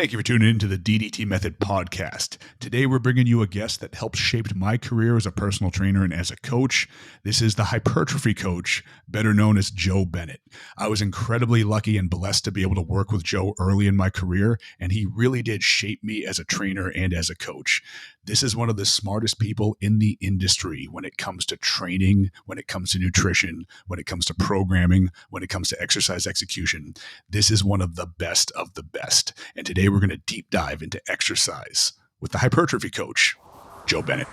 Thank you for tuning into the DDT Method podcast. Today, we're bringing you a guest that helped shape my career as a personal trainer and as a coach. This is the Hypertrophy Coach, better known as Joe Bennett. I was incredibly lucky and blessed to be able to work with Joe early in my career, and he really did shape me as a trainer and as a coach. This is one of the smartest people in the industry when it comes to training, when it comes to nutrition, when it comes to programming, when it comes to exercise execution. This is one of the best of the best. And today we're going to deep dive into exercise with the Hypertrophy Coach, Joe Bennett.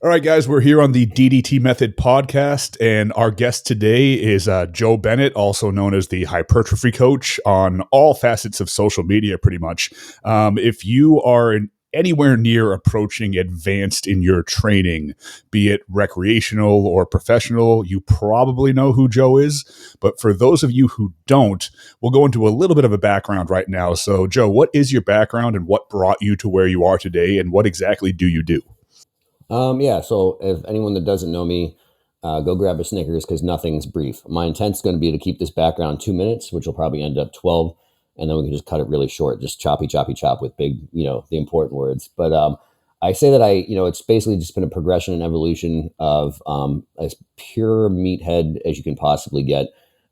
All right, guys, we're here on the DDT Method podcast, and our guest today is Joe Bennett, also known as the Hypertrophy Coach on all facets of social media, pretty much. If you are anywhere near approaching advanced in your training, be it recreational or professional, you probably know who Joe is. But for those of you who don't, we'll go into a little bit of a background right now. So, Joe, what is your background and what brought you to where you are today, and what exactly do you do? So if anyone that doesn't know me, go grab a Snickers because nothing's brief. My intent's going to be to keep this background 2 minutes, which will probably end up 12, and then we can just cut it really short, just chop with big, the important words. But I say that it's basically just been a progression and evolution of as pure meathead as you can possibly get,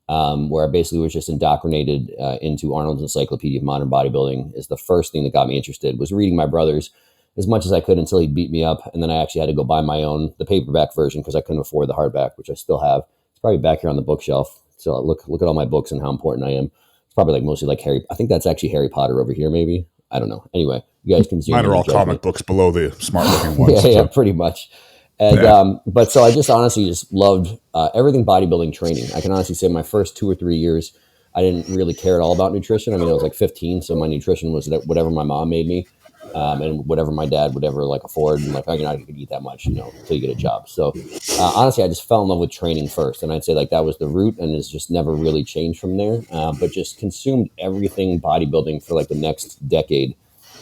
where I basically was just indoctrinated into Arnold's Encyclopedia of Modern Bodybuilding. Is the first thing that got me interested. Was reading my brother's as much as I could until he beat me up. And then I actually had to go buy my own, the paperback version, because I couldn't afford the hardback, which I still have. It's probably back here on the bookshelf. So look at all my books and how important I am. It's probably mostly Harry. I think that's actually Harry Potter over here, maybe. I don't know. Anyway, you guys can see. Mine are all comic books below the smart looking ones. yeah, pretty much. And, but so I just honestly just loved everything bodybuilding training. I can honestly say my first 2 or 3 years, I didn't really care at all about nutrition. I mean, I was 15, so my nutrition was whatever my mom made me. And whatever my dad would ever afford, and you're not going to eat that much, until you get a job. So honestly, I just fell in love with training first, and I'd say that was the root, and it's just never really changed from there. But just consumed everything bodybuilding for the next decade.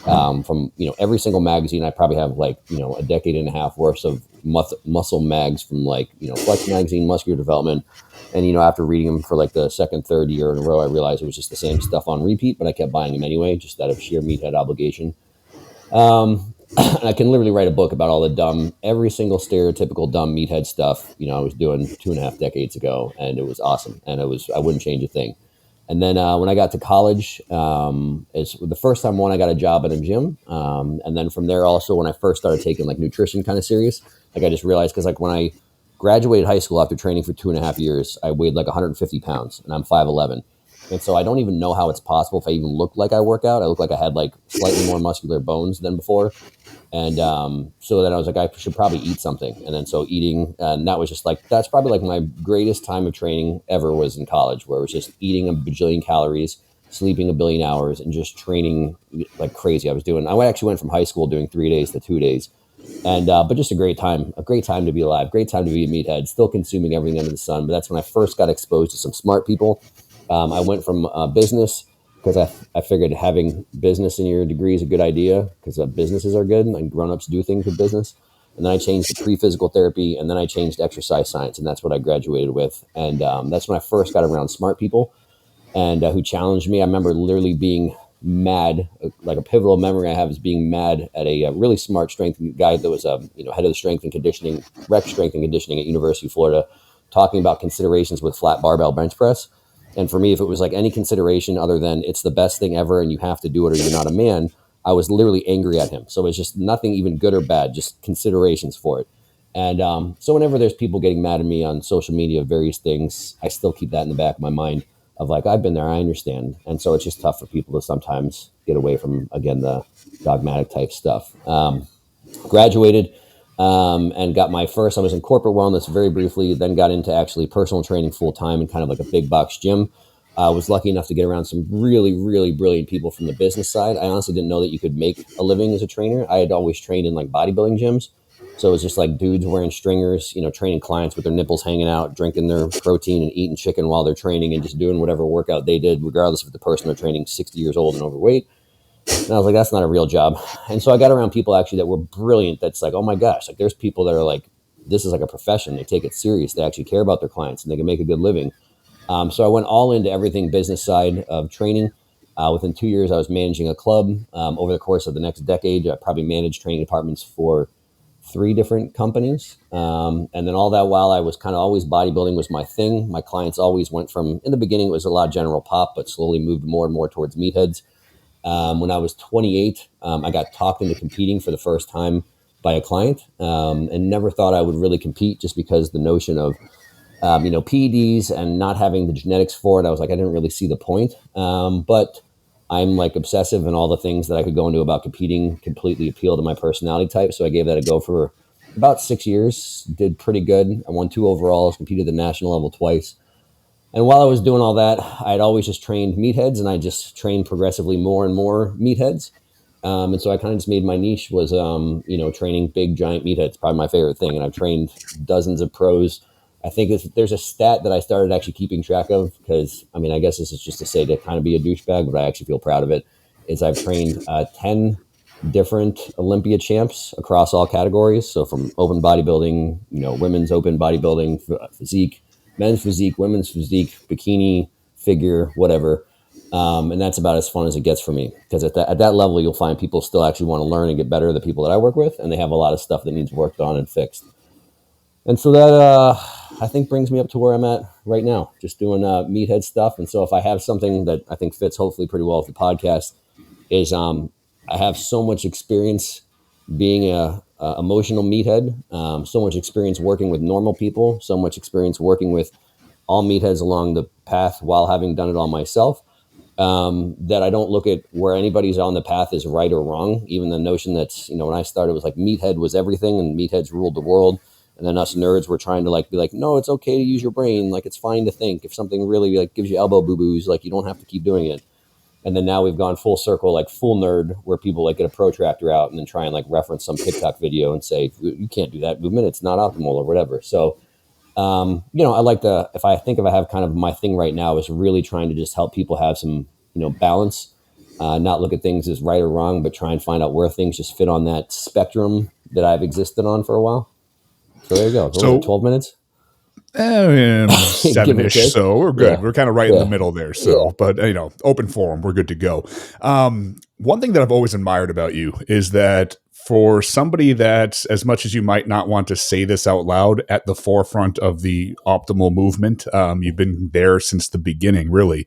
From every single magazine, I probably have a decade and a half worth of muscle mags from Flex Magazine, Muscular Development. And, after reading them for the second, third year in a row, I realized it was just the same stuff on repeat, but I kept buying them anyway, just out of sheer meathead obligation. I can literally write a book about all the every single stereotypical dumb meathead stuff, I was doing 2.5 decades ago, and it was awesome. And I wouldn't change a thing. And then, when I got to college, it's the first time I got a job at a gym. And then from there also, when I first started taking nutrition kind of serious, I just realized, because when I graduated high school after training for 2.5 years, I weighed 150 pounds and I'm 5'11". And so I don't even know how it's possible if I even look like I work out. I look like I had slightly more muscular bones than before. And so then I was I should probably eat something. And then so eating, and that was just that's probably my greatest time of training ever was in college, where it was just eating a bajillion calories, sleeping a billion hours, and just training like crazy. I actually went from high school doing 3 days to 2 days. And but just a great time to be alive, great time to be a meathead, still consuming everything under the sun. But that's when I first got exposed to some smart people. I went from business, because I figured having business in your degree is a good idea, because businesses are good and grown-ups do things with business. And then I changed to pre-physical therapy, and then I changed to exercise science, and that's what I graduated with. And that's when I first got around smart people and who challenged me. I remember literally being mad, a pivotal memory I have is being mad at a really smart strength guy that was head of the strength and conditioning, rec strength and conditioning at University of Florida, talking about considerations with flat barbell bench press. And for me, if it was any consideration other than it's the best thing ever and you have to do it or you're not a man, I was literally angry at him. So it's just nothing even good or bad, just considerations for it. And so whenever there's people getting mad at me on social media, various things, I still keep that in the back of my mind of I've been there, I understand. And so it's just tough for people to sometimes get away from, again, the dogmatic type stuff. Graduated. And got my first, I was in corporate wellness very briefly, then got into actually personal training full time in kind of a big box gym. I was lucky enough to get around some really, really brilliant people from the business side. I honestly didn't know that you could make a living as a trainer. I had always trained in bodybuilding gyms. So it was just dudes wearing stringers, training clients with their nipples hanging out, drinking their protein and eating chicken while they're training and just doing whatever workout they did, regardless if the person they're training 60 years old and overweight. And I was that's not a real job. And so I got around people actually that were brilliant. That's oh my gosh, there's people that are this is like a profession. They take it serious. They actually care about their clients and they can make a good living. So I went all into everything business side of training. Within 2 years, I was managing a club. Over the course of the next decade, I probably managed training departments for 3 different companies. And then all that while I was kind of always bodybuilding was my thing. My clients always went from, in the beginning, it was a lot of general pop, but slowly moved more and more towards meatheads. When I was 28, I got talked into competing for the first time by a client, and never thought I would really compete just because the notion of, PEDs and not having the genetics for it. I was like, I didn't really see the point. But I'm like obsessive, and all the things that I could go into about competing completely appeal to my personality type. So I gave that a go for about 6 years, did pretty good. I won 2 overalls, competed at the national level twice. And while I was doing all that, I'd always just trained meatheads, and I just trained progressively more and more meatheads. And so I kind of just made my niche was, training big, giant meatheads, probably my favorite thing. And I've trained dozens of pros. I think there's a stat that I started actually keeping track of because, I guess this is just to say to kind of be a douchebag, but I actually feel proud of it, is I've trained 10 different Olympia champs across all categories. So from open bodybuilding, women's open bodybuilding, physique, men's physique, women's physique, bikini, figure, whatever. And that's about as fun as it gets for me, because at that level, you'll find people still actually want to learn and get better, the people that I work with, and they have a lot of stuff that needs worked on and fixed. And so that, I think, brings me up to where I'm at right now, just doing meathead stuff. And so if I have something that I think fits hopefully pretty well with the podcast is I have so much experience being a emotional meathead, so much experience working with normal people, so much experience working with all meatheads along the path while having done it all myself, that I don't look at where anybody's on the path is right or wrong. Even the notion that, when I started, it was like meathead was everything and meatheads ruled the world. And then us nerds were trying to be like, no, it's okay to use your brain. Like, it's fine to think. If something really gives you elbow boo-boos, you don't have to keep doing it. And then now we've gone full circle, full nerd, where people get a protractor out and then try and reference some TikTok video and say, you can't do that movement. It's not optimal or whatever. So, I like if I have kind of my thing right now is really trying to just help people have some, balance, not look at things as right or wrong, but try and find out where things just fit on that spectrum that I've existed on for a while. So there you go. So 12 minutes? 7-ish. So we're good. Yeah. We're kind of right in the middle there. So, but open forum, we're good to go. One thing that I've always admired about you is that for somebody that's, as much as you might not want to say this out loud, at the forefront of the optimal movement, you've been there since the beginning, really.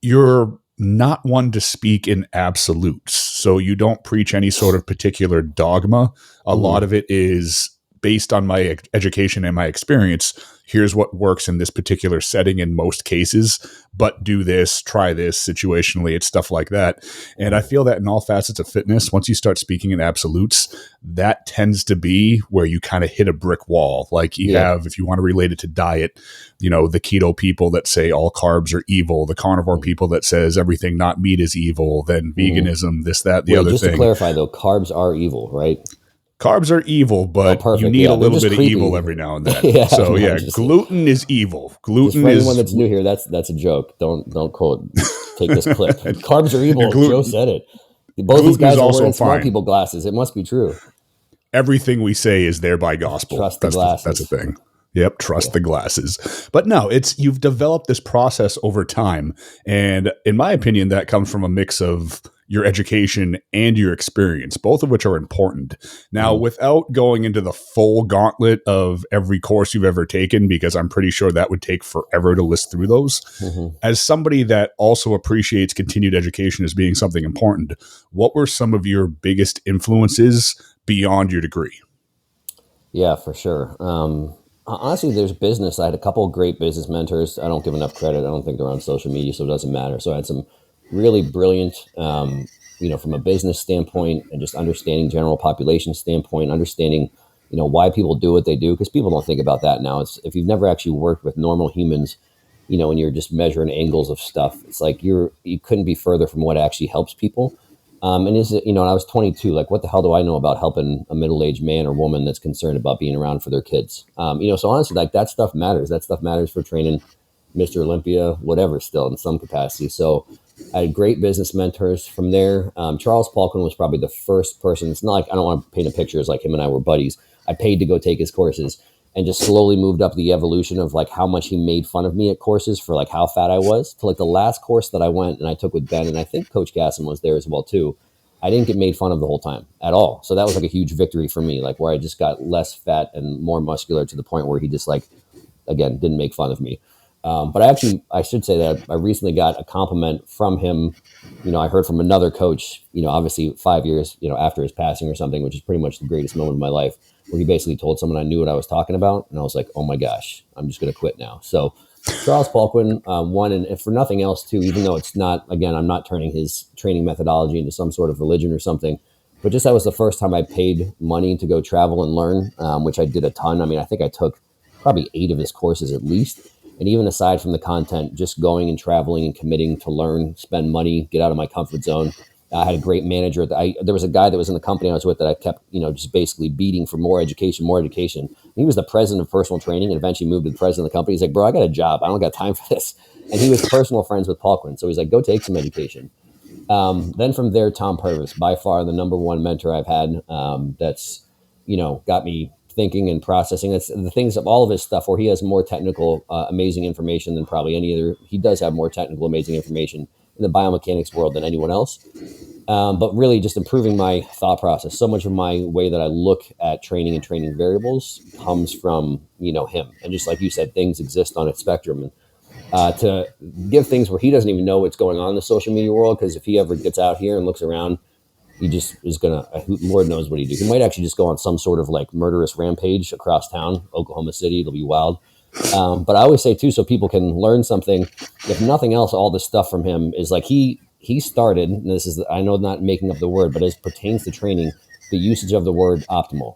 You're not one to speak in absolutes. So you don't preach any sort of particular dogma. A lot of it is based on my education and my experience. Here's what works in this particular setting in most cases, but do this, try this situationally. It's stuff like that. And I feel that in all facets of fitness, once you start speaking in absolutes, that tends to be where you kind of hit a brick wall. Like you have, if you want to relate it to diet, the keto people that say all carbs are evil, the carnivore people that says everything not meat is evil, then veganism, this, that, the other thing. Just to clarify though, carbs are evil, right? Carbs are evil, but you need a little bit of evil every now and then. Gluten is evil. Gluten for is anyone that's new here. That's a joke. Don't quote. Take this clip. Carbs are evil. Joe said it. Both these guys are wearing smart people glasses. It must be true. Everything we say is there by gospel. Trust the glasses. That's a thing. Yep, trust the glasses. But no, you've developed this process over time, and in my opinion, that comes from a mix of your education and your experience, both of which are important. Now, without going into the full gauntlet of every course you've ever taken, because I'm pretty sure that would take forever to list through those, as somebody that also appreciates continued education as being something important, what were some of your biggest influences beyond your degree? Yeah, for sure. Honestly, there's business. I had a couple of great business mentors. I don't give enough credit. I don't think they're on social media, so it doesn't matter. So I had some really brilliant, from a business standpoint and just understanding general population standpoint, understanding, why people do what they do, because people don't think about that now. It's if you've never actually worked with normal humans, and you're just measuring angles of stuff, it's like you couldn't be further from what actually helps people. And is it, and I was 22, what the hell do I know about helping a middle-aged man or woman that's concerned about being around for their kids? So honestly, that stuff matters. That stuff matters for training Mr. Olympia, whatever, still in some capacity. So I had great business mentors from there. Charles Palkin was probably the first person. It's not like I don't want to paint a picture as like him and I were buddies, I paid to go take his courses, and just slowly moved up the evolution of like how much he made fun of me at courses for like how fat I was, to like the last course that I went and I took with Ben, and I think Coach Gasson was there as well too. I didn't get made fun of the whole time at all. So that was like a huge victory for me, like where I just got less fat and more muscular to the point where he just like, again, didn't make fun of me. But I should say that I recently got a compliment from him. I heard from another coach, obviously 5 years, after his passing or something, which is pretty much the greatest moment of my life, where he basically told someone I knew what I was talking about. And I was like, oh my gosh, I'm just going to quit now. So Charles Poliquin won, and for nothing else too, even though it's not, again, I'm not turning his training methodology into some sort of religion or something, but just that was the first time I paid money to go travel and learn, which I did a ton. I mean, I think I took probably 8 of his courses at least. And even aside from the content, just going and traveling and committing to learn, spend money, get out of my comfort zone. I had a great manager. There was a guy that was in the company I was with that I kept, just basically beating for more education, more education. And he was the president of personal training and eventually moved to the president of the company. He's like, bro, I got a job. I don't got time for this. And he was personal friends with Poliquin. So he's like, go take some education. Then from there, Tom Purvis, by far the number one mentor I've had. That's, got me thinking and processing. That's the things of all of his stuff where he has more technical, amazing information than probably any other. He does have more technical, amazing information in the biomechanics world than anyone else. But really just improving my thought process. So much of my way that I look at training and training variables comes from, him. And just like you said, things exist on a spectrum. And to give things where he doesn't even know what's going on in the social media world, because if he ever gets out here and looks around, he just is going to, Lord knows what he do. He might actually just go on some sort of like murderous rampage across town, Oklahoma City. It'll be wild. But I always say too, so people can learn something, if nothing else, all this stuff from him is like, he started, and this is, I know, not making up the word, but as pertains to training, the usage of the word optimal.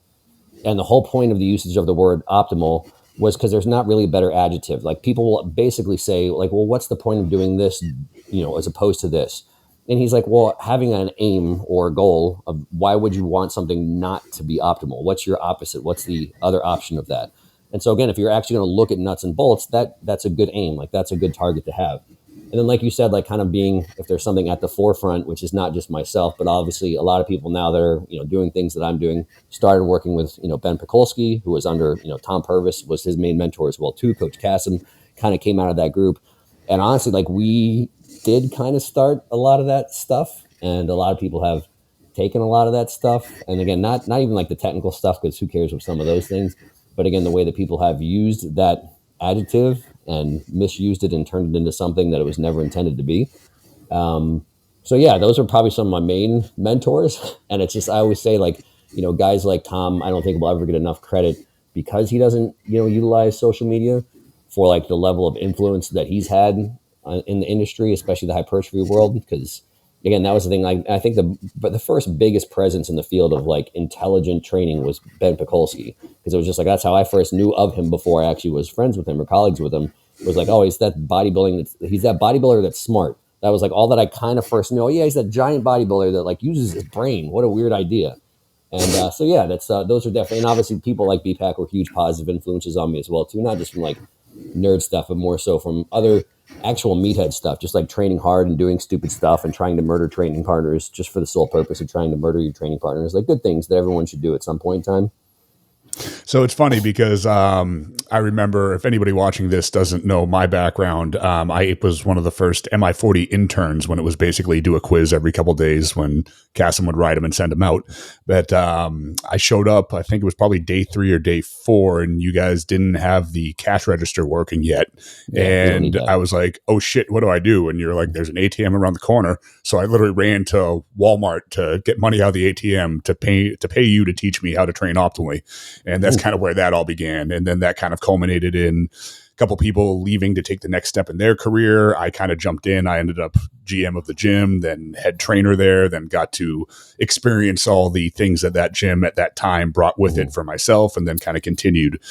And the whole point of the usage of the word optimal was because there's not really a better adjective. Like people will basically say like, well, what's the point of doing this, as opposed to this? And he's like, well, having an aim or a goal of why would you want something not to be optimal? What's your opposite? What's the other option of that? And so again, if you're actually going to look at nuts and bolts, that's a good aim. Like that's a good target to have. And then, like you said, like kind of being, if there's something at the forefront, which is not just myself, but obviously a lot of people now that are, doing things that I'm doing, started working with, Ben Pekulski, who was under, Tom Purvis was his main mentor as well too. Coach Casson kind of came out of that group. And honestly, like we did kind of start a lot of that stuff, and a lot of people have taken a lot of that stuff. And again, not even like the technical stuff, because who cares with some of those things, but again, the way that people have used that adjective and misused it and turned it into something that it was never intended to be. So yeah, those are probably some of my main mentors. And it's just, I always say like, guys like Tom, I don't think will ever get enough credit because he doesn't, utilize social media for like the level of influence that he's had in the industry, especially the hypertrophy world. Because again, that was the thing. I think the first biggest presence in the field of like intelligent training was Ben Pekulski, because it was just like, that's how I first knew of him before I actually was friends with him or colleagues with him. It was like, oh, he's that bodybuilder that's smart. That was like all that I kind of first knew. Oh yeah, he's that giant bodybuilder that like uses his brain. What a weird idea. And so yeah, that's those are definitely, and obviously people like BPAC were huge positive influences on me as well too, not just from like nerd stuff, but more so from other actual meathead stuff, just like training hard and doing stupid stuff and trying to murder training partners just for the sole purpose of trying to murder your training partners. Like good things that everyone should do at some point in time. So it's funny because I remember, if anybody watching this doesn't know my background, I was one of the first MI40 interns when it was basically do a quiz every couple of days when Cassim would write them and send them out. But I showed up, I think it was probably day 3 or day 4, and you guys didn't have the cash register working yet. Yeah, and I was like, oh shit, what do I do? And you're like, there's an ATM around the corner. So I literally ran to Walmart to get money out of the ATM to pay you to teach me how to train optimally. And that's kind of where that all began. And then that kind of culminated in a couple people leaving to take the next step in their career. I kind of jumped in. I ended up GM of the gym, then head trainer there, then got to experience all the things that gym at that time brought with it for myself, and then kind of continued,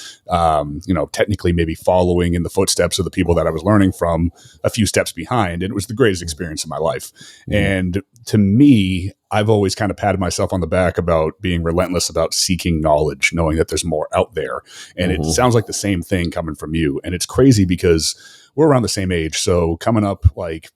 technically maybe following in the footsteps of the people that I was learning from a few steps behind. And it was the greatest experience of my life. And to me, I've always kind of patted myself on the back about being relentless about seeking knowledge, knowing that there's more out there. And it sounds like the same thing coming from you. And it's crazy because we're around the same age. So coming up like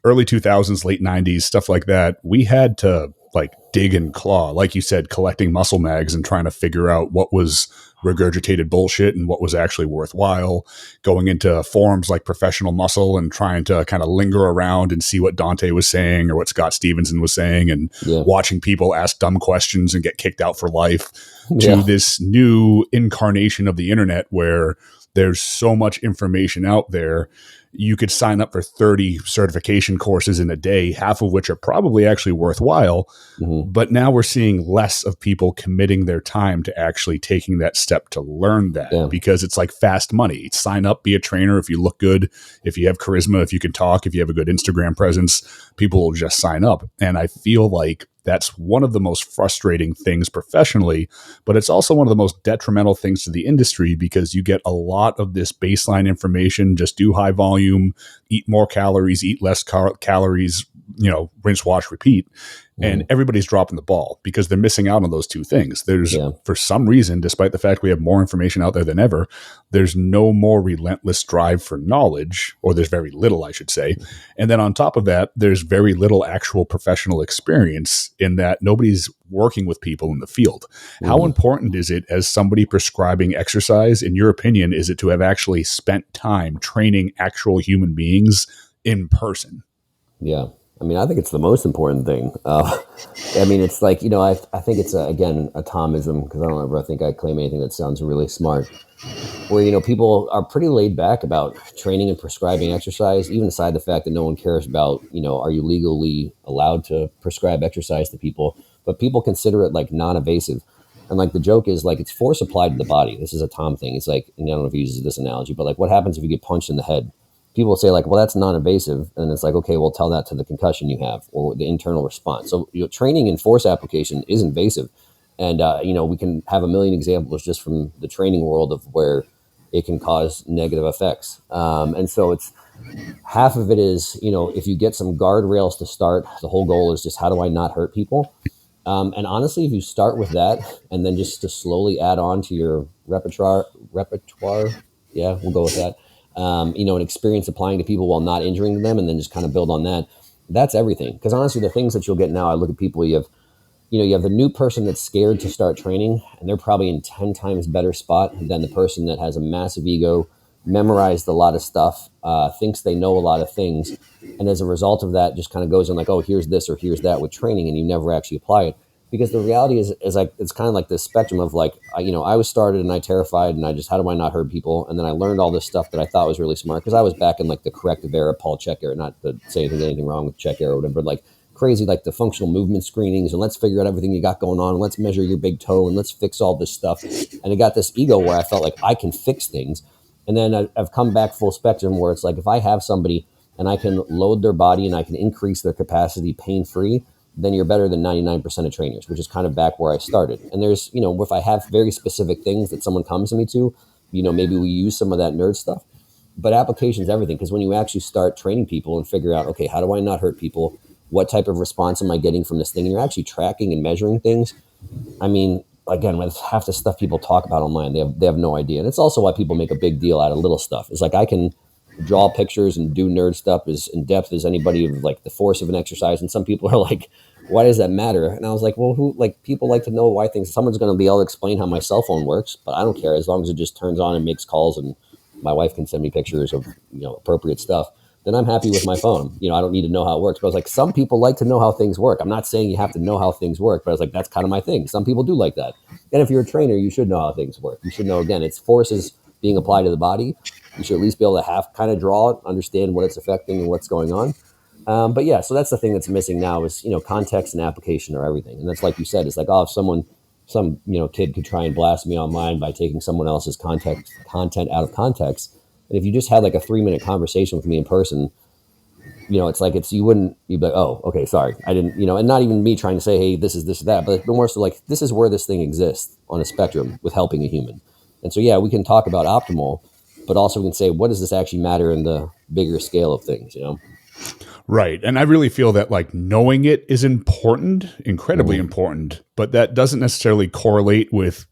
early 2000s, late 90s, stuff like that, we had to like dig and claw, like you said, collecting muscle mags and trying to figure out what was regurgitated bullshit and what was actually worthwhile, going into forums like Professional Muscle and trying to kind of linger around and see what Dante was saying or what Scott Stevenson was saying, and watching people ask dumb questions and get kicked out for life, to this new incarnation of the internet where there's so much information out there. You could sign up for 30 certification courses in a day, half of which are probably actually worthwhile. But now we're seeing less of people committing their time to actually taking that step to learn that, because it's like fast money. Sign up, be a trainer. If you look good, if you have charisma, if you can talk, if you have a good Instagram presence, people will just sign up. And I feel like that's one of the most frustrating things professionally, but it's also one of the most detrimental things to the industry, because you get a lot of this baseline information. Just do high volume, eat more calories, eat less calories, rinse, wash, repeat. And everybody's dropping the ball because they're missing out on those two things. There's, for some reason, despite the fact we have more information out there than ever, there's no more relentless drive for knowledge, or there's very little, I should say. And then on top of that, there's very little actual professional experience, in that nobody's working with people in the field. How important is it, as somebody prescribing exercise, in your opinion, is it to have actually spent time training actual human beings in person? I mean, I think it's the most important thing. I mean, it's like, I think it's, again, a Thomism, because I don't ever think I claim anything that sounds really smart, where, people are pretty laid back about training and prescribing exercise, even aside the fact that no one cares about, are you legally allowed to prescribe exercise to people? But people consider it like non-invasive. And like the joke is like, it's force applied to the body. This is a Tom thing. It's like, and I don't know if he uses this analogy, but like, what happens if you get punched in the head? People say like, well, that's non-invasive. And it's like, okay, well, tell that to the concussion you have or the internal response. So training and force application is invasive. And, we can have a million examples just from the training world of where it can cause negative effects. And so it's half of it is, if you get some guardrails to start, the whole goal is just how do I not hurt people? And honestly, if you start with that and then just to slowly add on to your repertoire, we'll go with that. An experience applying to people while not injuring them, and then just kind of build on that. That's everything. Because honestly, the things that you'll get now, I look at people, you have the new person that's scared to start training, and they're probably in 10 times better spot than the person that has a massive ego, memorized a lot of stuff, thinks they know a lot of things. And as a result of that, just kind of goes in like, oh, here's this or here's that with training, and you never actually apply it. Because the reality is like, it's kind of like this spectrum of like, I was started and I terrified and I just, how do I not hurt people? And then I learned all this stuff that I thought was really smart, because I was back in like the corrective era, Paul Chek era, not to say there's anything wrong with Chek era or whatever, but like crazy, like the functional movement screenings, and let's figure out everything you got going on, and let's measure your big toe, and let's fix all this stuff. And it got this ego where I felt like I can fix things. And then I've come back full spectrum where it's like, if I have somebody and I can load their body and I can increase their capacity pain-free, then you're better than 99% of trainers, which is kind of back where I started. And there's, if I have very specific things that someone comes to me to, maybe we use some of that nerd stuff, but application is everything. Because when you actually start training people and figure out, okay, how do I not hurt people? What type of response am I getting from this thing? And you're actually tracking and measuring things. I mean, again, with half the stuff people talk about online, they have no idea. And it's also why people make a big deal out of little stuff. It's like, I can draw pictures and do nerd stuff as in depth as anybody of like the force of an exercise. And some people are like, why does that matter? And I was like, well, people like to know why things, someone's going to be able to explain how my cell phone works, but I don't care as long as it just turns on and makes calls and my wife can send me pictures of, appropriate stuff. Then I'm happy with my phone. I don't need to know how it works. But I was like, some people like to know how things work. I'm not saying you have to know how things work, but I was like, that's kind of my thing. Some people do like that. And if you're a trainer, you should know how things work. You should know, again, it's forces being applied to the body. You should at least be able to kind of draw it, understand what it's affecting and what's going on. But yeah, so that's the thing that's missing now is, context and application are everything. And that's like you said, it's like, oh, if some kid could try and blast me online by taking someone else's content out of context. And if you just had like a 3-minute conversation with me in person, it's like you'd be like, oh, okay, sorry. I didn't, and not even me trying to say, hey, this is this or that, but more so like, this is where this thing exists on a spectrum with helping a human. And so, yeah, we can talk about optimal, but also we can say, what does this actually matter in the bigger scale of things, Right. And I really feel that like knowing it is important, incredibly important, but that doesn't necessarily correlate with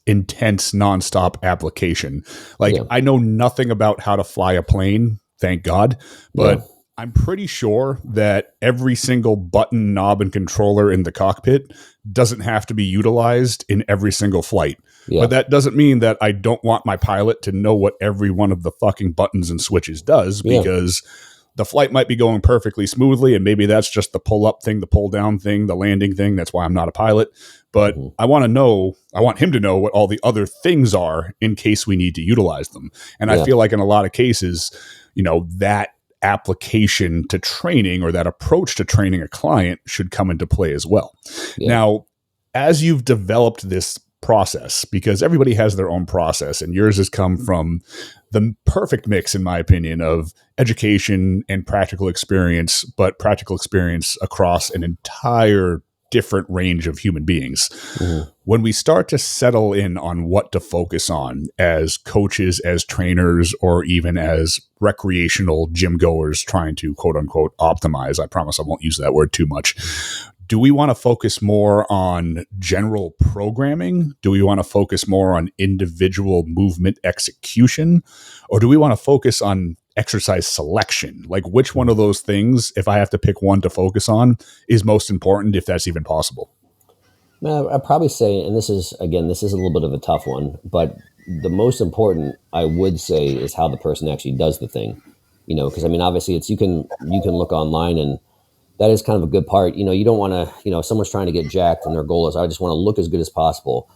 intense nonstop application. Like I know nothing about how to fly a plane, thank God, but I'm pretty sure that every single button, knob, and controller in the cockpit doesn't have to be utilized in every single flight. Yeah. But that doesn't mean that I don't want my pilot to know what every one of the fucking buttons and switches does, because the flight might be going perfectly smoothly, and maybe that's just the pull up thing, the pull down thing, the landing thing. That's why I'm not a pilot. But I want him to know what all the other things are in case we need to utilize them. And I feel like in a lot of cases, that application to training, or that approach to training a client, should come into play as well. Now, as you've developed this process, because everybody has their own process, and yours has come from the perfect mix, in my opinion, of education and practical experience, but practical experience across an entire different range of human beings. When we start to settle in on what to focus on as coaches, as trainers, or even as recreational gym goers trying to quote unquote optimize, I promise I won't use that word too much. Do we want to focus more on general programming? Do we want to focus more on individual movement execution? Or do we want to focus on exercise selection? Like, which one of those things, if I have to pick one to focus on, is most important, if that's even possible? I'd probably say, and this is a little bit of a tough one, but the most important, I would say, is how the person actually does the thing. Because obviously you can look online, and that is kind of a good part. You don't want to, if someone's trying to get jacked and their goal is, I just want to look as good as possible.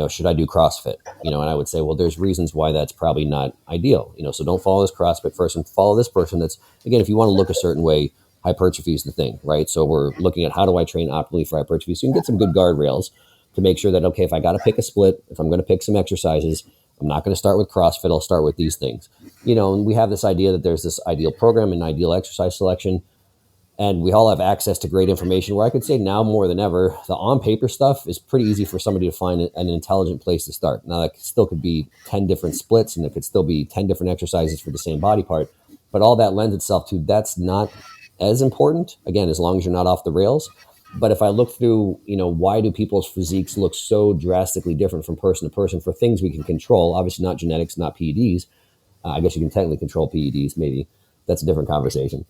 Should I do CrossFit? And I would say, well, there's reasons why that's probably not ideal. So don't follow this CrossFit person, follow this person. That's, again, if you want to look a certain way, hypertrophy is the thing, right? So we're looking at, how do I train optimally for hypertrophy? So you can get some good guardrails to make sure that, okay, if I got to pick a split, if I'm going to pick some exercises, I'm not going to start with CrossFit. I'll start with these things. And we have this idea that there's this ideal program and ideal exercise selection. And we all have access to great information, where I could say now more than ever, the on-paper stuff is pretty easy for somebody to find an intelligent place to start. Now, that still could be 10 different splits, and it could still be 10 different exercises for the same body part. But all that lends itself to, that's not as important, again, as long as you're not off the rails. But if I look through, why do people's physiques look so drastically different from person to person for things we can control? Obviously not genetics, not PEDs. I guess you can technically control PEDs, maybe. That's a different conversation.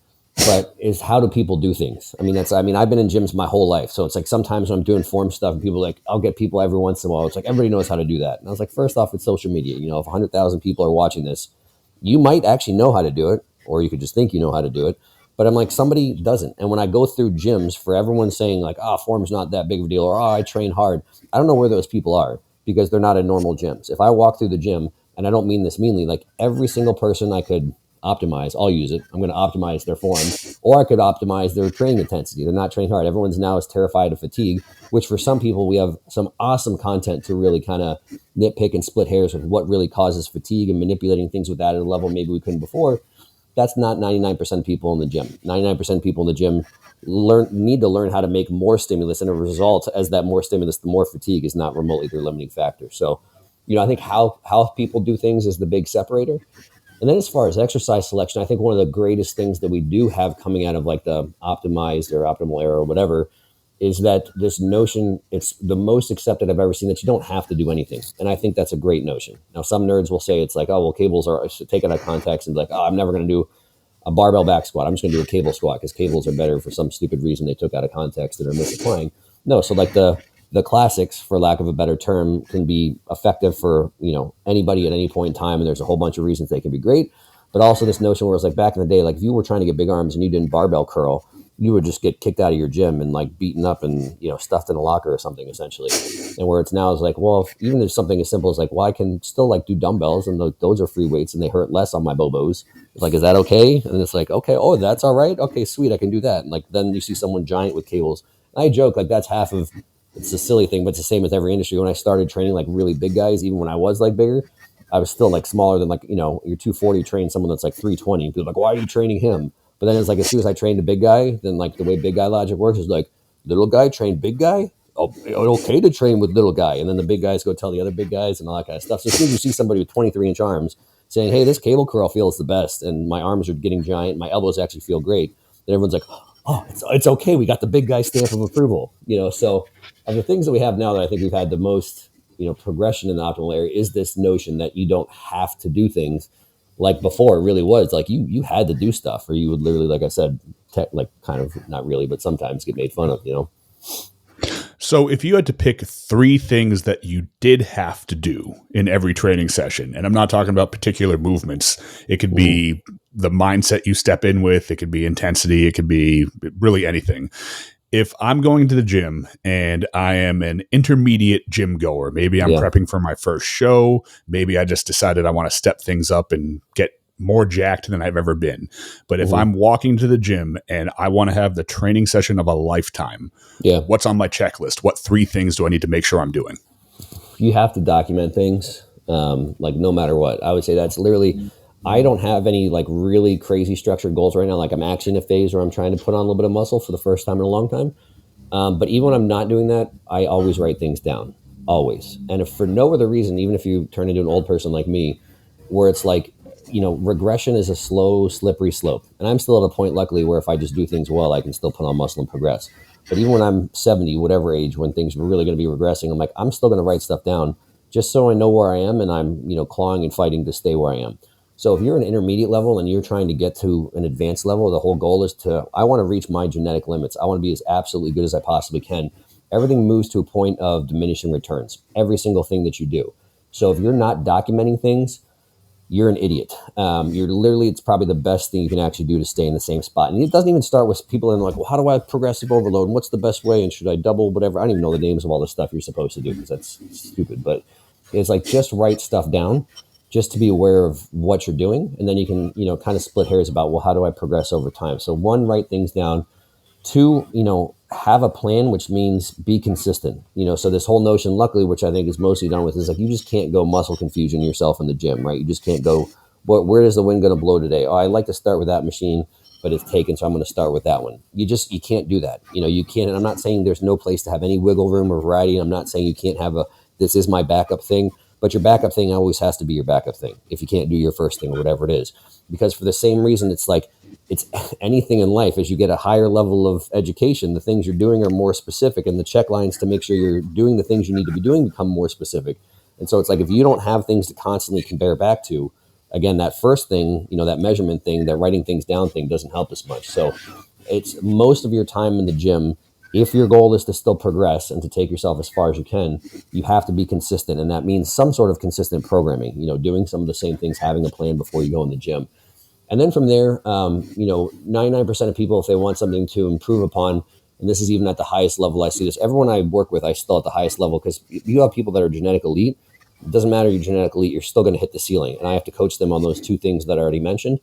But is, how do people do things? I've been in gyms my whole life. So it's like, sometimes when I'm doing form stuff, and people are like, I'll get people every once in a while. It's like, everybody knows how to do that. And I was like, first off, it's social media. If 100,000 people are watching this, you might actually know how to do it, or you could just think you know how to do it. But I'm like, somebody doesn't. And when I go through gyms, for everyone saying like, form's not that big of a deal, or I train hard, I don't know where those people are, because they're not in normal gyms. If I walk through the gym, and I don't mean this meanly, like every single person I could optimize, I'll use it. I'm going to optimize their form, or I could optimize their training intensity. They're not training hard. Everyone's now is terrified of fatigue, which for some people, we have some awesome content to really kind of nitpick and split hairs with what really causes fatigue and manipulating things with that at a level maybe we couldn't before. That's not 99% of people in the gym. 99% of people in the gym need to learn how to make more stimulus, and a result, as that more stimulus, the more fatigue is not remotely their limiting factor. So, I think how people do things is the big separator. And then as far as exercise selection, I think one of the greatest things that we do have coming out of like the optimized or optimal era or whatever is that this notion, it's the most accepted I've ever seen, that you don't have to do anything. And I think that's a great notion. Now, some nerds will say it's like, oh, well, cables are, take it out of context and be like, oh, I'm never going to do a barbell back squat. I'm just going to do a cable squat because cables are better for some stupid reason they took out of context that are misapplying. No, so like the classics, for lack of a better term, can be effective for, anybody at any point in time. And there's a whole bunch of reasons they can be great. But also this notion where it's like, back in the day, like if you were trying to get big arms and you didn't barbell curl, you would just get kicked out of your gym and like beaten up and, stuffed in a locker or something, essentially. And where it's now is like, well, if even there's something as simple as like, well, I can still like do dumbbells, and those are free weights and they hurt less on my bobos. It's like, is that okay? And it's like, okay, oh, that's all right. Okay, sweet. I can do that. And like, then you see someone giant with cables. And I joke like that's half of, it's a silly thing, but it's the same with every industry. When I started training like really big guys, even when I was like bigger, I was still like smaller than like, you're 240, train someone that's like 320. People are like, why are you training him? But then it's like, as soon as I trained a big guy, then like the way big guy logic works is like, little guy train big guy. Oh, okay to train with little guy. And then the big guys go tell the other big guys and all that kind of stuff. So as soon as you see somebody with 23-inch arms saying, hey, this cable curl feels the best, and my arms are getting giant, my elbows actually feel great, then everyone's like, oh, it's okay. We got the big guy stamp of approval. So of the things that we have now that I think we've had the most, progression in the optimal area is this notion that you don't have to do things. Like before, it really was like you had to do stuff, or you would literally, like I said, like kind of not really, but sometimes get made fun of, you know. So if you had to pick 3 things that you did have to do in every training session, and I'm not talking about particular movements, it could be the mindset you step in with, it could be intensity, it could be really anything. If I'm going to the gym and I am an intermediate gym goer, maybe I'm prepping for my first show, maybe I just decided I want to step things up and get more jacked than I've ever been. But if I'm walking to the gym and I want to have the training session of a lifetime, what's on my checklist? What 3 things do I need to make sure I'm doing? You have to document things, like no matter what. I would say that's literally, I don't have any like really crazy structured goals right now. Like I'm actually in a phase where I'm trying to put on a little bit of muscle for the first time in a long time. But even when I'm not doing that, I always write things down, always. And if for no other reason, even if you turn into an old person like me, where it's like, you know, regression is a slow, slippery slope. And I'm still at a point, luckily, where if I just do things well, I can still put on muscle and progress. But even when I'm 70, whatever age, when things are really going to be regressing, I'm like, I'm still going to write stuff down just so I know where I am, and I'm, you know, clawing and fighting to stay where I am. So if you're an intermediate level and you're trying to get to an advanced level, the whole goal is I want to reach my genetic limits. I want to be as absolutely good as I possibly can. Everything moves to a point of diminishing returns, every single thing that you do. So if you're not documenting things, you're an idiot. You're literally, it's probably the best thing you can actually do to stay in the same spot. And it doesn't even start with people in like, well, how do I progressive overload? And what's the best way? And should I double whatever? I don't even know the names of all the stuff you're supposed to do because that's stupid. But it's like, just write stuff down just to be aware of what you're doing. And then you can, you know, kind of split hairs about, well, how do I progress over time? So 1, write things down. 2, you know, have a plan, which means be consistent. You know, so this whole notion, luckily, which I think is mostly done with, is like, you just can't go muscle confusion yourself in the gym, right? You just can't go, where is the wind going to blow today? Oh, I like to start with that machine, but it's taken, so I'm going to start with that one. You can't do that. You know, you can't, and I'm not saying there's no place to have any wiggle room or variety. I'm not saying you can't have this is my backup thing, but your backup thing always has to be your backup thing if you can't do your first thing or whatever it is. Because for the same reason, it's like, it's anything in life. As you get a higher level of education, the things you're doing are more specific, and the checklines to make sure you're doing the things you need to be doing become more specific. And so it's like, if you don't have things to constantly compare back to, again, that first thing, you know, that measurement thing, that writing things down thing doesn't help as much. So it's most of your time in the gym. If your goal is to still progress and to take yourself as far as you can, you have to be consistent. And that means some sort of consistent programming, you know, doing some of the same things, having a plan before you go in the gym. And then from there, you know, 99% of people, if they want something to improve upon, and this is even at the highest level, I see this, everyone I work with, I still at the highest level, because you have people that are genetic elite. It doesn't matter you're genetic elite, you're still going to hit the ceiling. And I have to coach them on those 2 things that I already mentioned.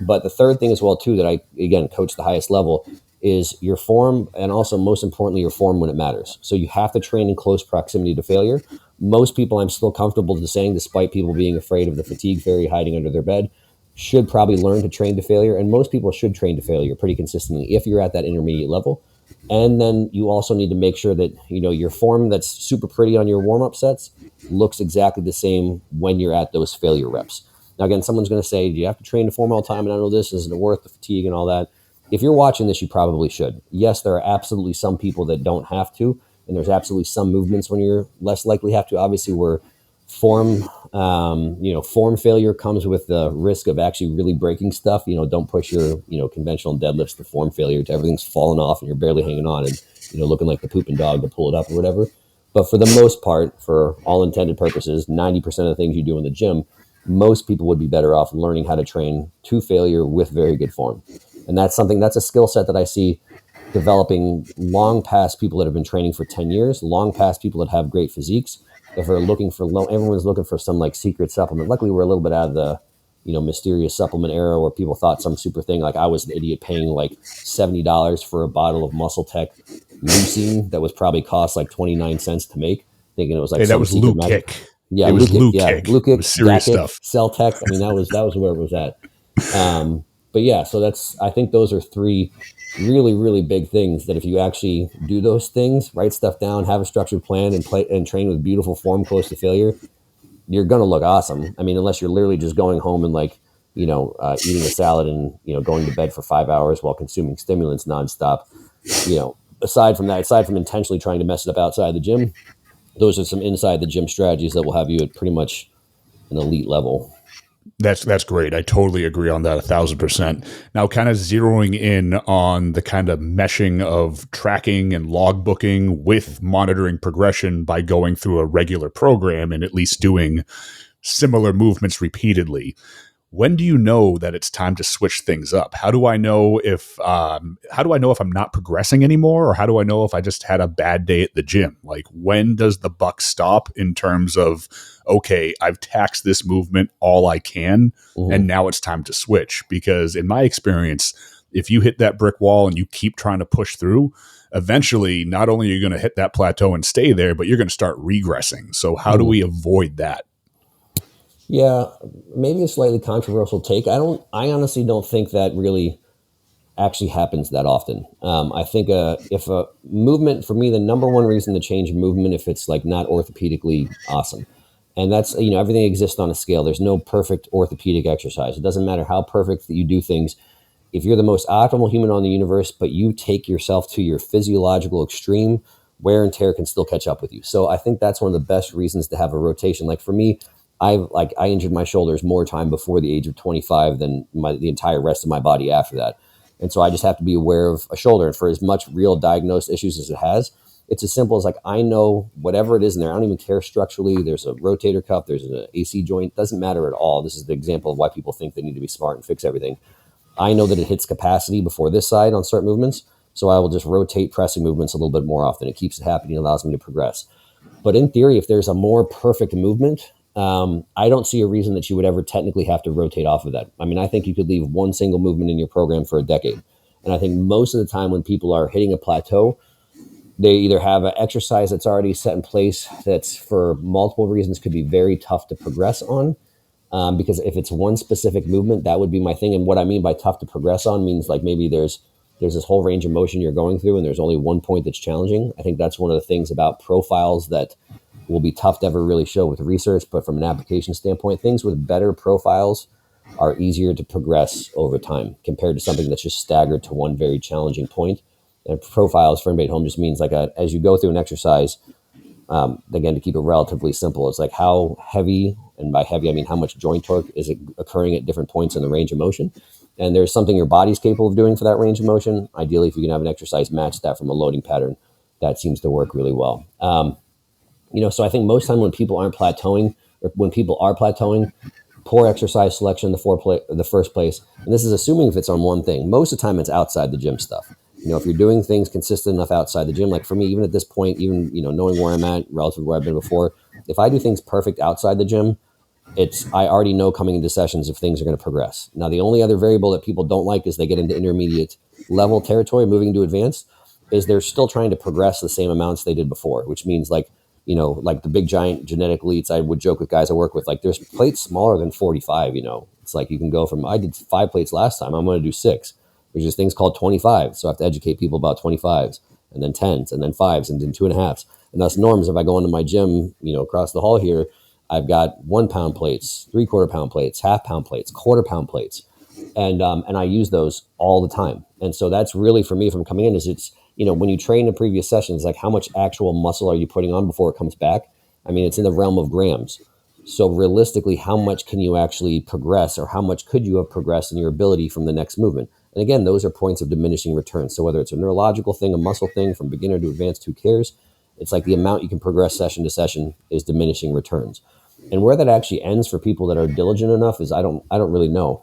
But the third thing as well, too, that I, again, coach the highest level, is your form, and also most importantly, your form when it matters. So you have to train in close proximity to failure. Most people, I'm still comfortable to saying, despite people being afraid of the fatigue fairy hiding under their bed, should probably learn to train to failure. And most people should train to failure pretty consistently if you're at that intermediate level. And then you also need to make sure that, you know, your form that's super pretty on your warm-up sets looks exactly the same when you're at those failure reps. Now, again, someone's going to say, do you have to train to form all the time? And I know this isn't worth the fatigue and all that. If you're watching this, you probably should. Yes, there are absolutely some people that don't have to, and there's absolutely some movements when you're less likely to have to. Obviously, where form, form failure comes with the risk of actually really breaking stuff. You know, don't push your, you know, conventional deadlifts to form failure to everything's falling off and you're barely hanging on and, you know, looking like the pooping dog to pull it up or whatever. But for the most part, for all intended purposes, 90% of the things you do in the gym, most people would be better off learning how to train to failure with very good form. And that's a skill set that I see developing long past people that have been training for 10 years, long past people that have great physiques. If they're looking for everyone's looking for some like secret supplement. Luckily, we're a little bit out of the, you know, mysterious supplement era where people thought some super thing. Like I was an idiot paying like $70 for a bottle of Muscle Tech leucine that was probably cost like 29 cents to make, thinking it was like, hey, that was Luke Kick. Yeah, it was Luke Kick. Kick. Luke Kick, serious stuff. Celtech. I mean, that was where it was at. But yeah, so I think those are 3 really, really big things that if you actually do those things, write stuff down, have a structured plan, and train with beautiful form close to failure, you're going to look awesome. I mean, unless you're literally just going home and like, you know, eating a salad and, you know, going to bed for 5 hours while consuming stimulants nonstop. You know, aside from intentionally trying to mess it up outside the gym, those are some inside the gym strategies that will have you at pretty much an elite level. That's great. I totally agree on that 1,000%. Now, kind of zeroing in on the kind of meshing of tracking and log booking with monitoring progression by going through a regular program and at least doing similar movements repeatedly. When do you know that it's time to switch things up? How do I know if I'm not progressing anymore, or how do I know if I just had a bad day at the gym? Like, when does the buck stop in terms of, okay, I've taxed this movement all I can, and now it's time to switch? Because in my experience, if you hit that brick wall and you keep trying to push through, eventually not only are you going to hit that plateau and stay there, but you're going to start regressing. So how do we avoid that? Yeah, maybe a slightly controversial take. I honestly don't think that really actually happens that often. I think if a movement, for me, the number one reason to change a movement, if it's like not orthopedically awesome, and that's, everything exists on a scale. There's no perfect orthopedic exercise. It doesn't matter how perfect that you do things. If you're the most optimal human on the universe, but you take yourself to your physiological extreme, wear and tear can still catch up with you. So I think that's one of the best reasons to have a rotation. Like for me, I injured my shoulders more time before the age of 25 than the entire rest of my body after that. And so I just have to be aware of a shoulder. And for as much real diagnosed issues as it has, it's as simple as like, I know whatever it is in there. I don't even care structurally. There's a rotator cuff. There's an AC joint. Doesn't matter at all. This is the example of why people think they need to be smart and fix everything. I know that it hits capacity before this side on certain movements. So I will just rotate pressing movements a little bit more often. It keeps it happening and allows me to progress. But in theory, if there's a more perfect movement, I don't see a reason that you would ever technically have to rotate off of that. I mean, I think you could leave one single movement in your program for a decade. And I think most of the time when people are hitting a plateau, they either have an exercise that's already set in place that's for multiple reasons could be very tough to progress on. Because if it's one specific movement, that would be my thing. And what I mean by tough to progress on means like maybe there's this whole range of motion you're going through and there's only one point that's challenging. I think that's one of the things about profiles that will be tough to ever really show with research, but from an application standpoint, things with better profiles are easier to progress over time compared to something that's just staggered to one very challenging point. And profiles, for anybody at home, just means like as you go through an exercise, again, to keep it relatively simple, it's like how heavy, and by heavy, I mean how much joint torque is occurring at different points in the range of motion. And there's something your body's capable of doing for that range of motion. Ideally, if you can have an exercise match that from a loading pattern, that seems to work really well. So I think most time when people aren't plateauing, or when people are plateauing, poor exercise selection in the first place, and this is assuming if it's on one thing. Most of the time it's outside the gym stuff. If you're doing things consistent enough outside the gym, like for me, even at this point, even, knowing where I'm at relative to where I've been before, if I do things perfect outside the gym, I already know coming into sessions if things are going to progress. Now, the only other variable that people don't like is they get into intermediate level territory, moving into advanced, is they're still trying to progress the same amounts they did before, which means like the big giant genetic elites, I would joke with guys I work with, like there's plates smaller than 45, it's like you can go from, I did 5 plates last time, I'm going to do 6. There's just things called 25. So I have to educate people about 25s and then 10s and then 5s and then 2.5s. And that's norms. If I go into my gym, across the hall here, I've got 1 pound plates, 3/4 pound plates, half pound plates, 1/4 pound plates. And I use those all the time. And so that's really for me from coming in is it's, when you train in previous sessions, like how much actual muscle are you putting on before it comes back? I mean, it's in the realm of grams. So realistically, how much can you actually progress, or how much could you have progressed in your ability from the next movement? And again, those are points of diminishing returns. So whether it's a neurological thing, a muscle thing, from beginner to advanced, who cares? It's like the amount you can progress session to session is diminishing returns. And where that actually ends for people that are diligent enough is I don't really know.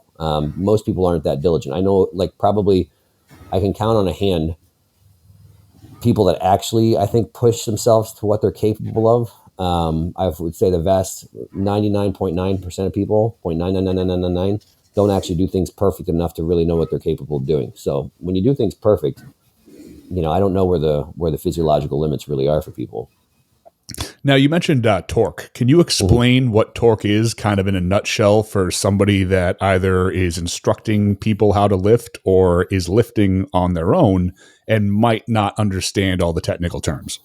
Most people aren't that diligent. I know, like, probably I can count on a hand people that actually, I think, push themselves to what they're capable of. I would say the vast 99.9% of people, 0.9999999, don't actually do things perfect enough to really know what they're capable of doing. So when you do things perfect, I don't know where the physiological limits really are for people. Now, you mentioned torque. Can you explain what torque is kind of in a nutshell for somebody that either is instructing people how to lift or is lifting on their own and might not understand all the technical terms?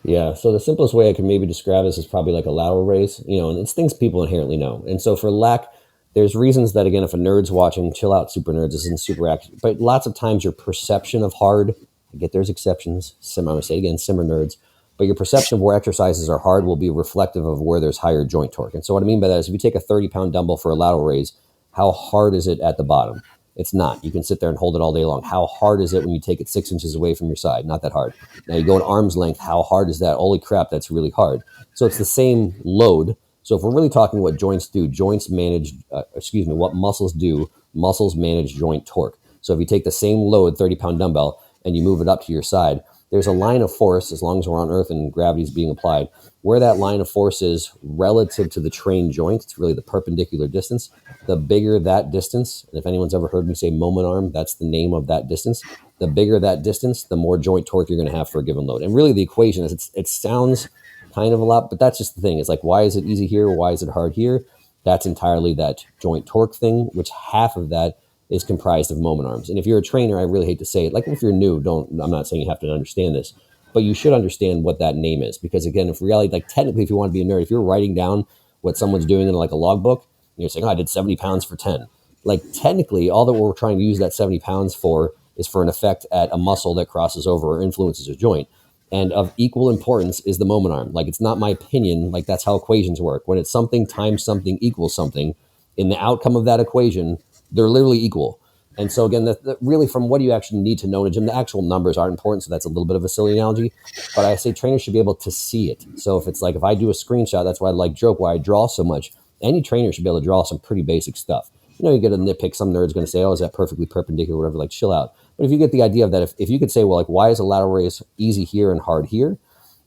Yeah, so the simplest way I can maybe describe this is probably like a lateral raise, and it's things people inherently know. And so for lack, there's reasons that, again, if a nerd's watching, chill out, super nerds, this isn't super active. But lots of times your perception of hard, I get there's exceptions, I'm going to say it again, simmer nerds, but your perception of where exercises are hard will be reflective of where there's higher joint torque. And so what I mean by that is if you take a 30-pound dumbbell for a lateral raise, how hard is it at the bottom? It's not. You can sit there and hold it all day long. How hard is it when you take it 6 inches away from your side? Not that hard. Now you go an arm's length. How hard is that? Holy crap, that's really hard. So it's the same load. So if we're really talking what joints do, joints manage, what muscles do, muscles manage joint torque. So if you take the same load, 30-pound dumbbell, and you move it up to your side, there's a line of force, as long as we're on Earth and gravity is being applied, where that line of force is relative to the trained joint. It's really the perpendicular distance. The bigger that distance, and if anyone's ever heard me say moment arm, that's the name of that distance. The bigger that distance, the more joint torque you're going to have for a given load. And really the equation is, it sounds kind of a lot, but that's just the thing. It's like, why is it easy here? Why is it hard here? That's entirely that joint torque thing, which half of that is comprised of moment arms. And if you're a trainer, I really hate to say it, like if you're new, I'm not saying you have to understand this, but you should understand what that name is. Because again, if reality, like technically, if you want to be a nerd, if you're writing down what someone's doing in like a logbook, and you're saying, oh, I did 70 pounds for 10. Like technically, all that we're trying to use that 70 pounds for is for an effect at a muscle that crosses over or influences a joint. And of equal importance is the moment arm. Like, it's not my opinion. Like, that's how equations work. When it's something times something equals something, in the outcome of that equation, they're literally equal. And so again, really from what do you actually need to know in a gym, the actual numbers aren't important. So that's a little bit of a silly analogy, but I say trainers should be able to see it. So if it's like, if I do a screenshot, that's why I like joke why I draw so much. Any trainer should be able to draw some pretty basic stuff. You know, you get a nitpick. Some nerd's going to say, oh, is that perfectly perpendicular, whatever, like chill out. But if you get the idea of that, if you could say, well, like, why is a lateral raise easy here and hard here?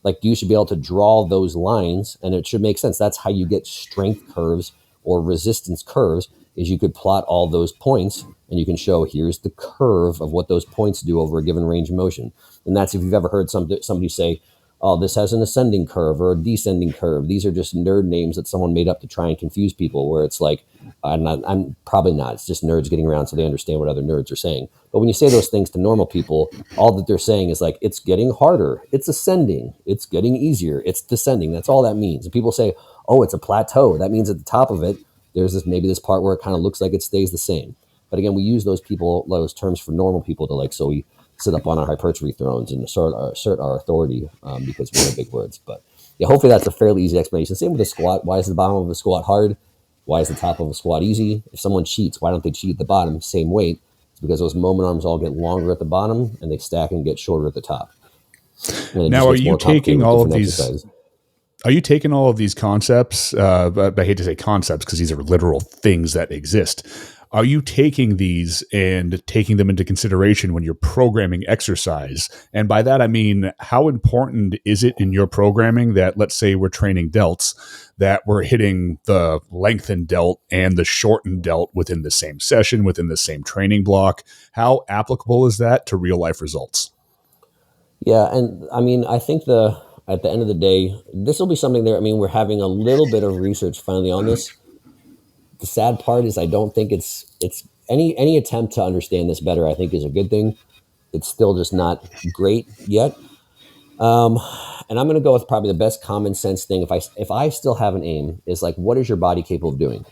Like, you should be able to draw those lines and it should make sense. That's how you get strength curves or resistance curves, is you could plot all those points and you can show here's the curve of what those points do over a given range of motion. And that's if you've ever heard somebody say, oh, this has an ascending curve or a descending curve. These are just nerd names that someone made up to try and confuse people, where it's like, I'm probably not. It's just nerds getting around so they understand what other nerds are saying. But when you say those things to normal people, all that they're saying is like, it's getting harder, it's ascending, it's getting easier, it's descending. That's all that means. And people say, oh, it's a plateau. That means at the top of it, there's maybe this part where it kind of looks like it stays the same. But again, we use those terms for normal people to like, so we sit up on our hypertrophy thrones and assert our authority because we know big words. But yeah, hopefully that's a fairly easy explanation. Same with the squat. Why is the bottom of a squat hard? Why is the top of a squat easy? If someone cheats, why don't they cheat at the bottom? Same weight. It's because those moment arms all get longer at the bottom and they stack and get shorter at the top. Now, are you taking all of these? Exercises. Are you taking all of these concepts? But I hate to say concepts because these are literal things that exist. Are you taking these and taking them into consideration when you're programming exercise? And by that, I mean, how important is it in your programming that, let's say we're training delts, that we're hitting the lengthened delt and the shortened delt within the same session, within the same training block? How applicable is that to real life results? Yeah. And I mean, I think at the end of the day, this will be something there. I mean, we're having a little bit of research finally on this. The sad part is I don't think it's any attempt to understand this better, I think, is a good thing. It's still just not great yet. And I'm going to go with probably the best common sense thing. If I still have an aim, is like, what is your body capable of doing?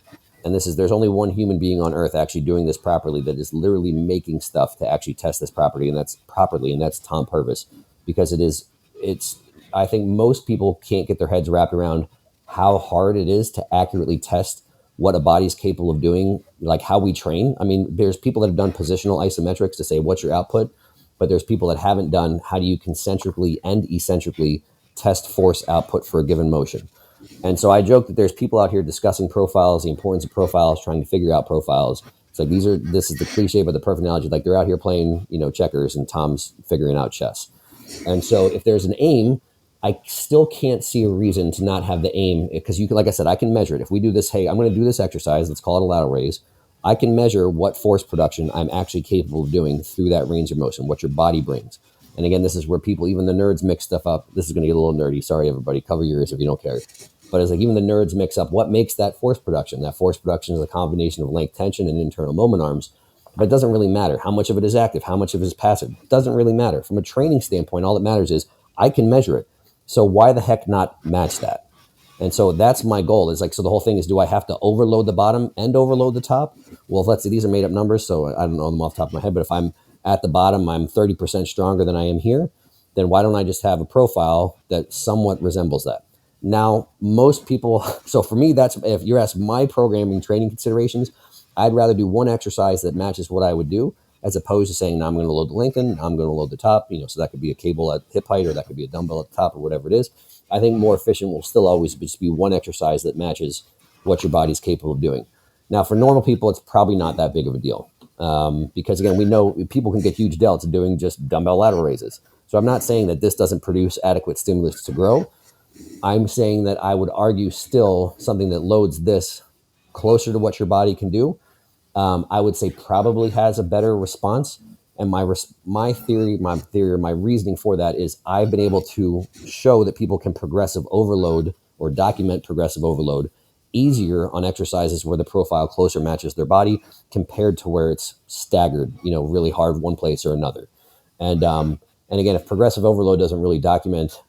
And there's only one human being on earth actually doing this properly, that is literally making stuff to actually test this property. And that's Tom Purvis, because I think most people can't get their heads wrapped around how hard it is to accurately test what a body's capable of doing, like how we train. I mean, there's people that have done positional isometrics to say, what's your output? But there's people that haven't done, how do you concentrically and eccentrically test force output for a given motion? And so I joke that there's people out here discussing profiles, the importance of profiles, trying to figure out profiles. It's like, this is the cliche, but the perfect analogy. Like, they're out here playing, checkers and Tom's figuring out chess. And so if there's an aim, I still can't see a reason to not have the aim, because like I said, I can measure it. If we do this, hey, I'm going to do this exercise, let's call it a lateral raise. I can measure what force production I'm actually capable of doing through that range of motion, what your body brings. And again, this is where people, even the nerds, mix stuff up. This is going to get a little nerdy. Sorry, everybody. Cover your ears if you don't care. But it's like, even the nerds mix up what makes that force production. That force production is a combination of length tension and internal moment arms. But it doesn't really matter. How much of it is active? How much of it is passive? It doesn't really matter. From a training standpoint, all that matters is I can measure it. So why the heck not match that? And so that's my goal. Is like, so the whole thing is, do I have to overload the bottom and overload the top? Well, if let's say these are made up numbers, so I don't know them off the top of my head, but if I'm at the bottom, I'm 30% stronger than I am here. then why don't I just have a profile that somewhat resembles that? Now, most people, so for me, that's, if you're asking my programming training considerations, I'd rather do one exercise that matches what I would do, as opposed to saying, now I'm going to load the Lincoln, I'm going to load the top, so that could be a cable at hip height, or that could be a dumbbell at the top, or whatever it is. I think more efficient will still always just be one exercise that matches what your body's capable of doing. Now, for normal people, it's probably not that big of a deal. Because again, we know people can get huge delts doing just dumbbell lateral raises. So I'm not saying that this doesn't produce adequate stimulus to grow. I'm saying that I would argue still something that loads this closer to what your body can do, I would say probably has a better response. And my reasoning for that is I've been able to show that people can progressive overload or document progressive overload easier on exercises where the profile closer matches their body compared to where it's staggered, really hard one place or another. And again, if progressive overload doesn't really document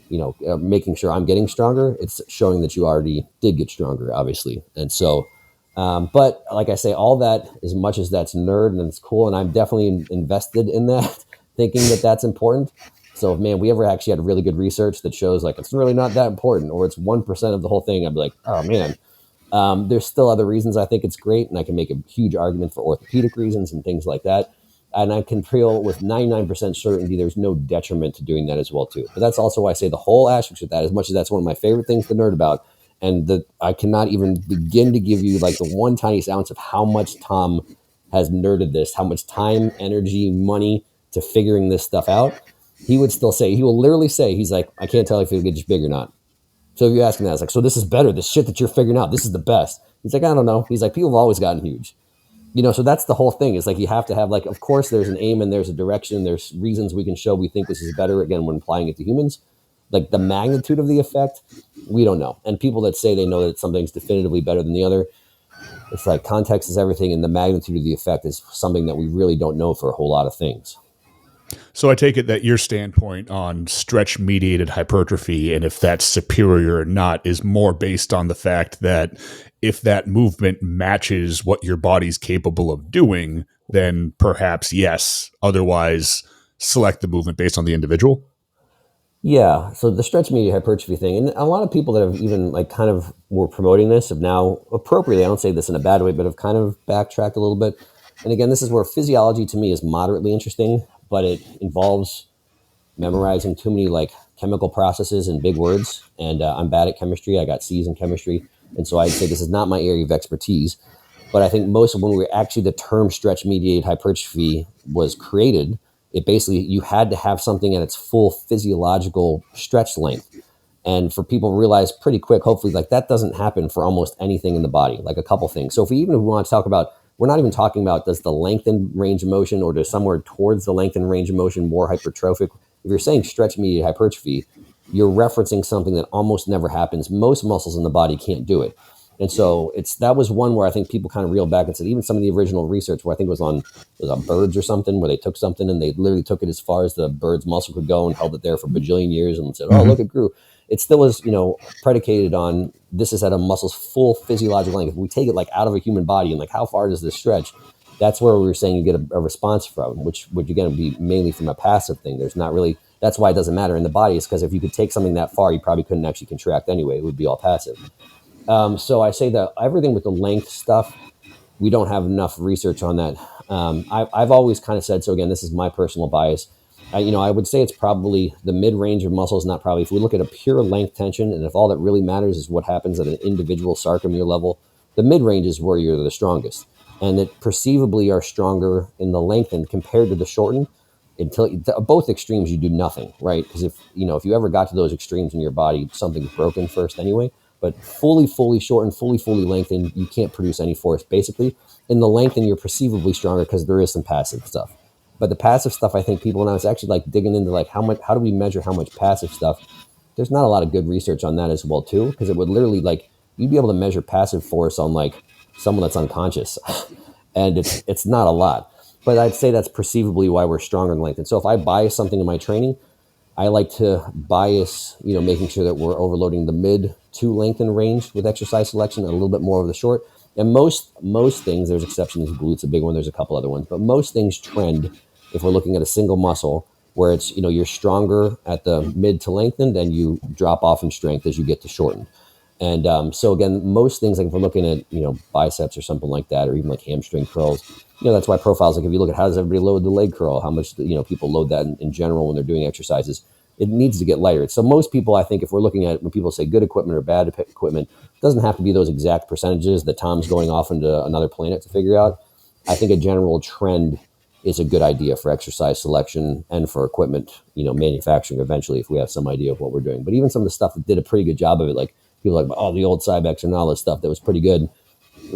making sure I'm getting stronger, it's showing that you already did get stronger, obviously. And so, but like I say, all that, as much as that's nerd and it's cool, and I'm definitely invested in that, thinking that that's important. So if, man, we ever actually had really good research that shows like it's really not that important, or it's 1% of the whole thing, I'd be like, oh man. There's still other reasons I think it's great, and I can make a huge argument for orthopedic reasons and things like that. And I can feel with 99% certainty there's no detriment to doing that as well too. But that's also why I say the whole aspect of that, as much as that's one of my favorite things to nerd about, and that I cannot even begin to give you like the one tiniest ounce of how much Tom has nerded this, how much time, energy, money to figuring this stuff out. He would still say, he will literally say, he's like, I can't tell if it'll get just big or not. So if you ask him that, it's like, so this is better, this shit that you're figuring out, this is the best. He's like, I don't know. He's like, people have always gotten huge. So that's the whole thing. It's like you have to have, like, of course there's an aim and there's a direction. There's reasons we can show we think this is better, again, when applying it to humans. Like the magnitude of the effect, we don't know. And people that say they know that something's definitively better than the other, it's like context is everything, and the magnitude of the effect is something that we really don't know for a whole lot of things. So I take it that your standpoint on stretch-mediated hypertrophy and if that's superior or not is more based on the fact that if that movement matches what your body's capable of doing, then perhaps yes. Otherwise, select the movement based on the individual. Yeah. So the stretch-mediated hypertrophy thing, and a lot of people that have even like kind of were promoting this have now appropriately, I don't say this in a bad way, but have kind of backtracked a little bit. And again, this is where physiology to me is moderately interesting, but it involves memorizing too many like chemical processes and big words. And I'm bad at chemistry. I got C's in chemistry. And so I'd say this is not my area of expertise. But I think most of when the term stretch mediated hypertrophy was created, it basically, you had to have something at its full physiological stretch length. And for people to realize pretty quick, hopefully, like that doesn't happen for almost anything in the body, like a couple things. So if we want to talk about, we're not even talking about does the lengthen range of motion or does somewhere towards the lengthen range of motion more hypertrophic. If you're saying stretch mediated hypertrophy, you're referencing something that almost never happens. Most muscles in the body can't do it. And so that was one where I think people kind of reeled back and said, even some of the original research where I think it was on birds or something, where they took something and they literally took it as far as the bird's muscle could go and held it there for a bajillion years and said, oh, look, it grew. It still is, predicated on this is at a muscle's full physiological length. If we take it like out of a human body and like how far does this stretch, that's where we were saying you get a response from, which would again be mainly from a passive thing. There's not really, that's why it doesn't matter in the body, is because if you could take something that far, you probably couldn't actually contract anyway. It would be all passive. So I say that everything with the length stuff, we don't have enough research on that. I've always kind of said, so again, this is my personal bias. I would say it's probably the mid-range of muscles, not probably. If we look at a pure length tension, and if all that really matters is what happens at an individual sarcomere level, the mid-range is where you're the strongest. And that perceivably are stronger in the lengthened compared to the shortened. Until both extremes, you do nothing, right? Because if you ever got to those extremes in your body, something's broken first anyway. But fully shortened, fully lengthened, you can't produce any force. Basically, in the lengthened, you're perceivably stronger because there is some passive stuff. But the passive stuff, I think people now, it's actually like digging into like how do we measure how much passive stuff? There's not a lot of good research on that as well too, because it would literally like you'd be able to measure passive force on like someone that's unconscious, and it's not a lot. But I'd say that's perceivably why we're stronger in length. And so if I bias something in my training, I like to bias, making sure that we're overloading the mid to lengthen range with exercise selection and a little bit more of the short. And most things, there's exceptions, glutes a big one, there's a couple other ones, but most things trend, if we're looking at a single muscle, where it's, you're stronger at the mid to lengthened and you drop off in strength as you get to shortened. And so again, most things, like if we're looking at, biceps or something like that, or even like hamstring curls, that's why profiles, like if you look at how does everybody load the leg curl, how much, people load that in general when they're doing exercises, it needs to get lighter. So most people, I think, if we're looking at when people say good equipment or bad equipment, it doesn't have to be those exact percentages that Tom's going off into another planet to figure out. I think a general trend is a good idea for exercise selection and for equipment, manufacturing eventually, if we have some idea of what we're doing. But even some of the stuff that did a pretty good job of it, like people like, oh, the old Cybex and all this stuff, that was pretty good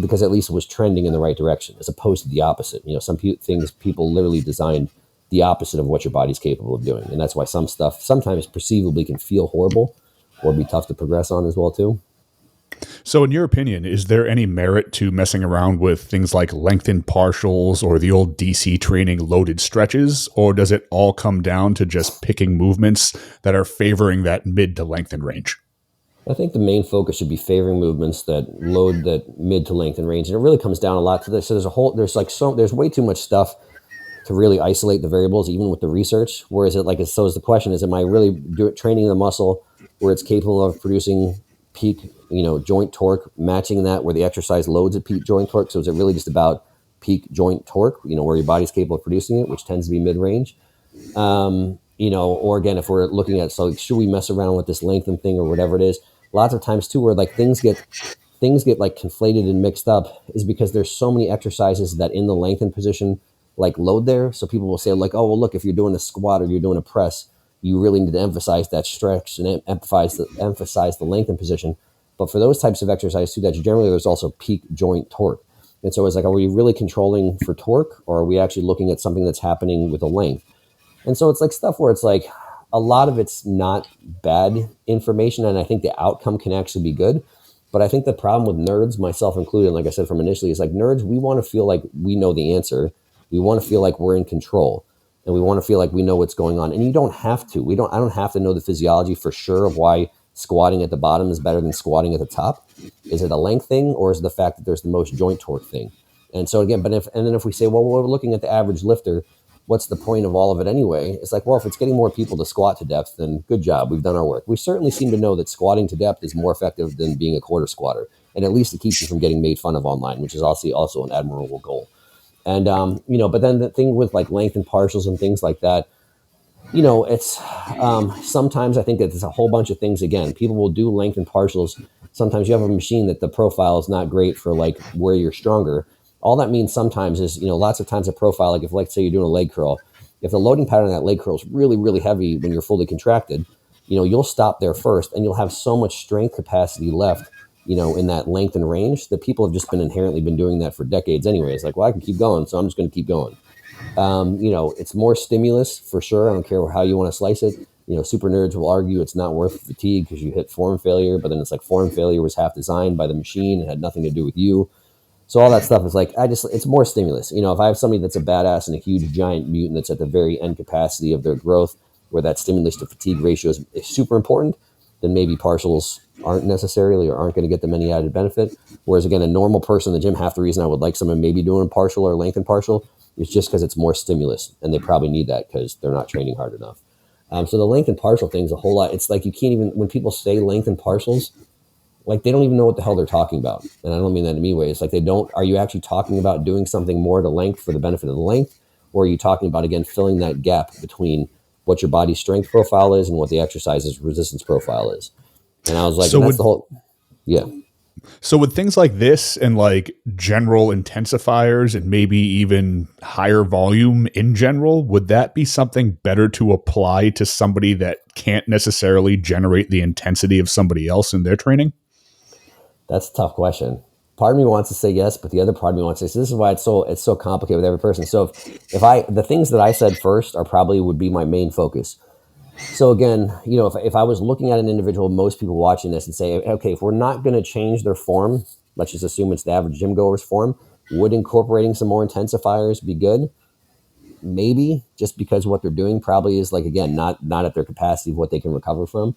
because at least it was trending in the right direction as opposed to the opposite. Some things people literally designed the opposite of what your body's capable of doing. And that's why some stuff sometimes perceivably can feel horrible or be tough to progress on as well too. So in your opinion, is there any merit to messing around with things like lengthened partials or the old DC training loaded stretches, or does it all come down to just picking movements that are favoring that mid to lengthen range? I think the main focus should be favoring movements that load that mid to lengthen range. And it really comes down a lot to this. So there's way too much stuff to really isolate the variables, even with the research. Whereas so is the question is, am I really training the muscle where it's capable of producing peak, joint torque, matching that where the exercise loads at peak joint torque? So is it really just about peak joint torque, where your body's capable of producing it, which tends to be mid-range? Or again, if we're looking at, so should we mess around with this lengthen thing or whatever it is? Lots of times too, where like things get like conflated and mixed up is because there's so many exercises that in the lengthen position, like load there. So people will say like, oh, well, look, if you're doing a squat or you're doing a press, you really need to emphasize that stretch and emphasize the lengthen position. But for those types of exercises too, that's generally there's also peak joint torque. And so it's like, are we really controlling for torque, or are we actually looking at something that's happening with a length? And so it's like stuff where it's like a lot of it's not bad information, and I think the outcome can actually be good. But I think the problem with nerds, myself included, like I said from initially, is like nerds, we want to feel like we know the answer. We want to feel like we're in control, and we want to feel like we know what's going on. And you don't have to. I don't have to know the physiology for sure of why squatting at the bottom is better than squatting at the top. Is it a length thing, or is it the fact that there's the most joint torque thing? And so again, then if we say, well, we're looking at the average lifter, what's the point of all of it anyway? It's like, well, if it's getting more people to squat to depth, then good job. We've done our work. We certainly seem to know that squatting to depth is more effective than being a quarter squatter. And at least it keeps you from getting made fun of online, which is also an admirable goal. And, but then the thing with like length and partials and things like that, it's sometimes I think that there's a whole bunch of things. Again, people will do length and partials. Sometimes you have a machine that the profile is not great for like where you're stronger. All that means sometimes is, lots of times a profile, like if, like, say you're doing a leg curl, if the loading pattern of that leg curl is really, really heavy when you're fully contracted, you'll stop there first and you'll have so much strength capacity left, in that length and range that people have just inherently been doing that for decades anyway. It's like, well, I can keep going, so I'm just going to keep going. It's more stimulus for sure. I don't care how you want to slice it. Super nerds will argue it's not worth fatigue because you hit form failure, but then it's like form failure was half designed by the machine. It had nothing to do with you. So all that stuff is like, it's more stimulus. If I have somebody that's a badass and a huge giant mutant that's at the very end capacity of their growth, where that stimulus to fatigue ratio is super important, then maybe partials aren't necessarily or aren't going to get them any added benefit. Whereas again, a normal person in the gym, half the reason I would like someone maybe doing a partial or lengthen partial is just because it's more stimulus, and they probably need that because they're not training hard enough. So the lengthen partial thing is a whole lot. It's like you can't even, when people say lengthen partials, like they don't even know what the hell they're talking about. And I don't mean that in any way. It's like are you actually talking about doing something more to length for the benefit of the length? Or are you talking about, again, filling that gap between what your body's strength profile is and what the exercise's resistance profile is? And I was like, so that's the whole, yeah. So with things like this and like general intensifiers and maybe even higher volume in general, would that be something better to apply to somebody that can't necessarily generate the intensity of somebody else in their training? That's a tough question. Part of me wants to say yes, but the other part of me wants to say, so this is why it's so complicated with every person. So if the things that I said first would be my main focus. So again, if I was looking at an individual, most people watching this and say, okay, if we're not going to change their form, let's just assume it's the average gym goer's form, would incorporating some more intensifiers be good? Maybe, just because what they're doing probably is, like, again, not at their capacity of what they can recover from.